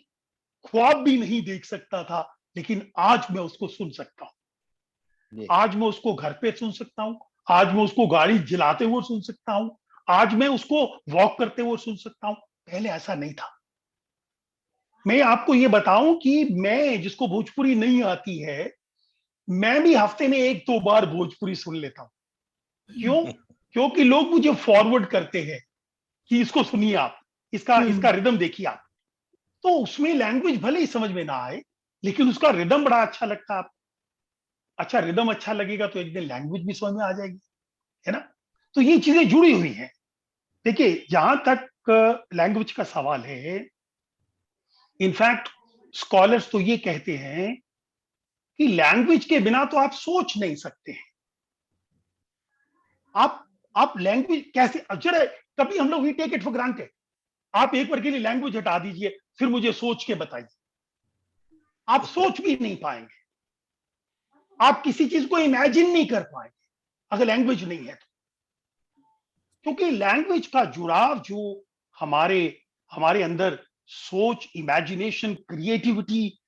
Speaker 1: ख्वाब भी नहीं देख सकता था, लेकिन आज मैं उसको सुन सकता हूं। आज मैं उसको घर पे सुन सकता हूं, आज मैं उसको गाड़ी चलाते हुए सुन सकता हूं, आज मैं उसको वॉक करते हुए सुन सकता हूं। पहले ऐसा नहीं था। मैं आपको ये बताऊं कि मैं, जिसको भोजपुरी नहीं आती है, मैं भी हफ्ते में 1-2 बार भोजपुरी सुन लेता हूं। क्यों? क्योंकि लोग मुझे फॉरवर्ड करते हैं कि इसको सुनिए आप, इसका रिदम देखिए आप। तो उसमें लैंग्वेज भले ही समझ में ना आए, लेकिन उसका रिदम बड़ा अच्छा लगता है। अच्छा, रिदम अच्छा लगेगा तो एक दिन लैंग्वेज भी समझ में आ जाएगी, है ना? तो ये चीजें जुड़ी हुई हैं। देखिए, जहां तक लैंग्वेज का सवाल है, इनफैक्ट स्कॉलर्स तो ये कहते हैं कि लैंग्वेज के बिना तो आप सोच नहीं सकते हैं। आप लैंग्वेज कैसे, अच्छा, कभी हम लोग we take it for granted. आप एक बार के लिए लैंग्वेज हटा दीजिए, फिर मुझे सोच के बताइए, आप सोच भी नहीं पाएंगे। आप किसी चीज को इमेजिन नहीं कर पाएंगे अगर लैंग्वेज नहीं है तो। क्योंकि लैंग्वेज का जुड़ाव जो हमारे हमारे अंदर सोच, imagination, creativity,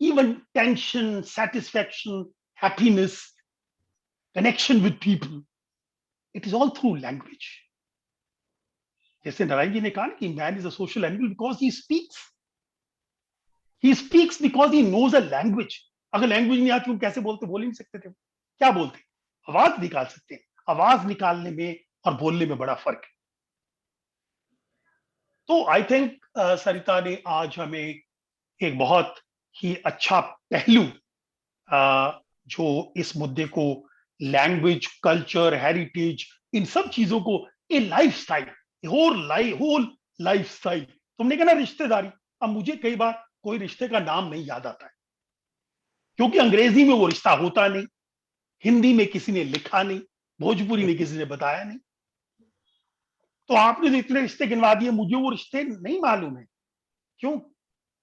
Speaker 1: even tension, satisfaction, happiness, connection with people, it is all through language. जैसे नारायण जी ने कहा कि man is a social animal because he speaks. He speaks because he knows a language. अगर लैंग्वेज नहीं आती, हम कैसे बोलते? बोल ही नहीं सकते थे। क्या बोलते? आवाज निकाल सकते हैं। आवाज निकालने में और बोलने में बड़ा फर्क है। तो आई थिंक सरिता ने आज हमें एक बहुत ही अच्छा पहलू, जो इस मुद्दे को, लैंग्वेज, कल्चर, हेरिटेज, इन सब चीजों को, a lifestyle, whole lifestyle. तुमने कहा ना रिश्तेदारी, अब मुझे कई बार कोई रिश्ते का नाम नहीं याद आता है, क्योंकि अंग्रेजी में वो रिश्ता होता नहीं, हिंदी में किसी ने लिखा नहीं, भोजपुरी में किसी ने बताया नहीं। तो आपने जो इतने रिश्ते गिनवा दिए, मुझे वो रिश्ते नहीं मालूम है। क्यों?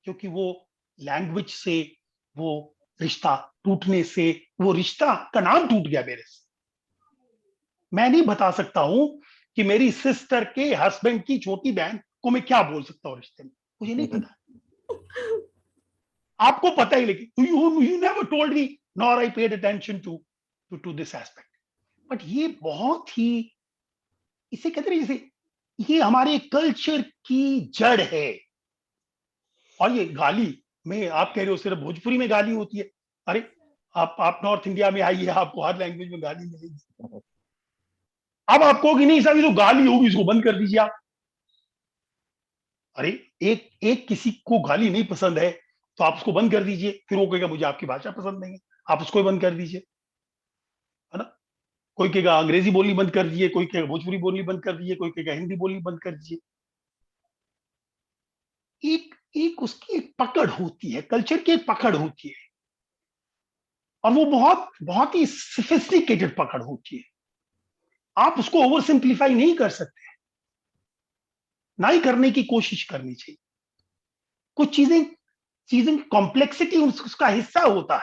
Speaker 1: क्योंकि वो लैंग्वेज से, वो रिश्ता टूटने से, वो रिश्ता का नाम टूट गया मेरे से। मैं नहीं बता सकता हूं कि मेरी सिस्टर के हस्बैंड की छोटी बहन को मैं क्या बोल सकता हूं रिश्ते में, मुझे नहीं पता। आपको पता ही, लेकिन you never told me, nor I paid attention to this aspect. But ये बहुत ही, इसे कहते हैं जैसे, ये हमारे कल्चर की जड़ है। और ये गाली में, आप कह रहे हो सिर्फ भोजपुरी में गाली होती है। अरे, आप नॉर्थ इंडिया में आइए, आपको हर लैंग्वेज में गाली मिलेगी। अब आप कहोगे नहीं साहब, ये तो गाली होगी, इसको बंद कर दीजिए आप। अरे, एक किसी को गाली नहीं पसंद है तो आप उसको बंद कर दीजिए, फिर वो कहेगा मुझे आपकी भाषा पसंद नहीं है, आप उसको बंद कर दीजिए, है ना? कोई कहेगा अंग्रेजी बोलनी बंद कर दीजिए, कोई कहेगा भोजपुरी बोलनी बंद कर दीजिए, कोई कहेगा हिंदी बोलनी बंद कर दीजिए। एक एक उसकी एक पकड़ होती है, कल्चर की एक पकड़ होती है, और वो बहुत बहुत ही सोफिस्टिकेटेड पकड़ होती है। आप उसको ओवर सिंप्लीफाई नहीं कर सकते, ना ही करने की कोशिश करनी चाहिए। कुछ चीजें चीजें कॉम्प्लेक्सिटी उसका हिस्सा होता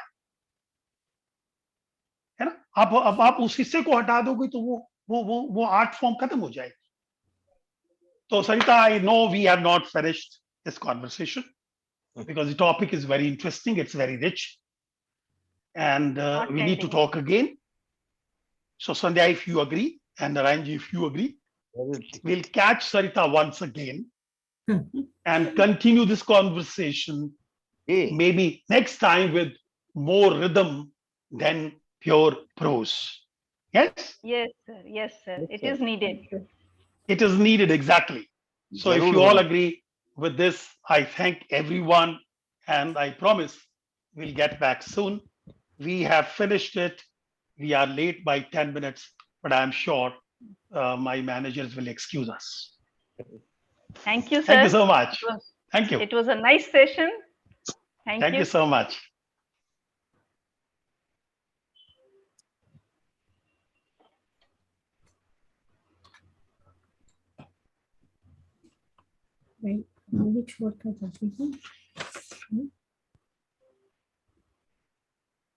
Speaker 1: है ना। अब आप उस हिस्से को हटा दोगे तो वो आर्ट फॉर्म खत्म हो जाएगी। तो Sarita, I know we have not finished this conversation because the topic is very interesting, it's very rich, and we need to
Speaker 3: ending.
Speaker 1: talk again. So Sandhya, if you agree, and Narayanji, if you agree, we'll catch Sarita once again and continue this conversation maybe next time with more rhythm than pure prose. Yes,
Speaker 3: Yes, sir. Yes, sir.
Speaker 5: Yes,
Speaker 3: It
Speaker 5: sir.
Speaker 3: is needed.
Speaker 1: it is needed, exactly. So if you all agree with this, I thank everyone, and I promise we'll get back soon. We have finished it. We are late by 10 minutes, but I'm sure my managers will excuse us.
Speaker 3: Thank you, sir.
Speaker 1: Thank you so much.
Speaker 3: It was,
Speaker 1: Thank you.
Speaker 3: it was a nice session. Thank
Speaker 1: you so much.
Speaker 2: मैं भी छोड़कर जाती हूँ।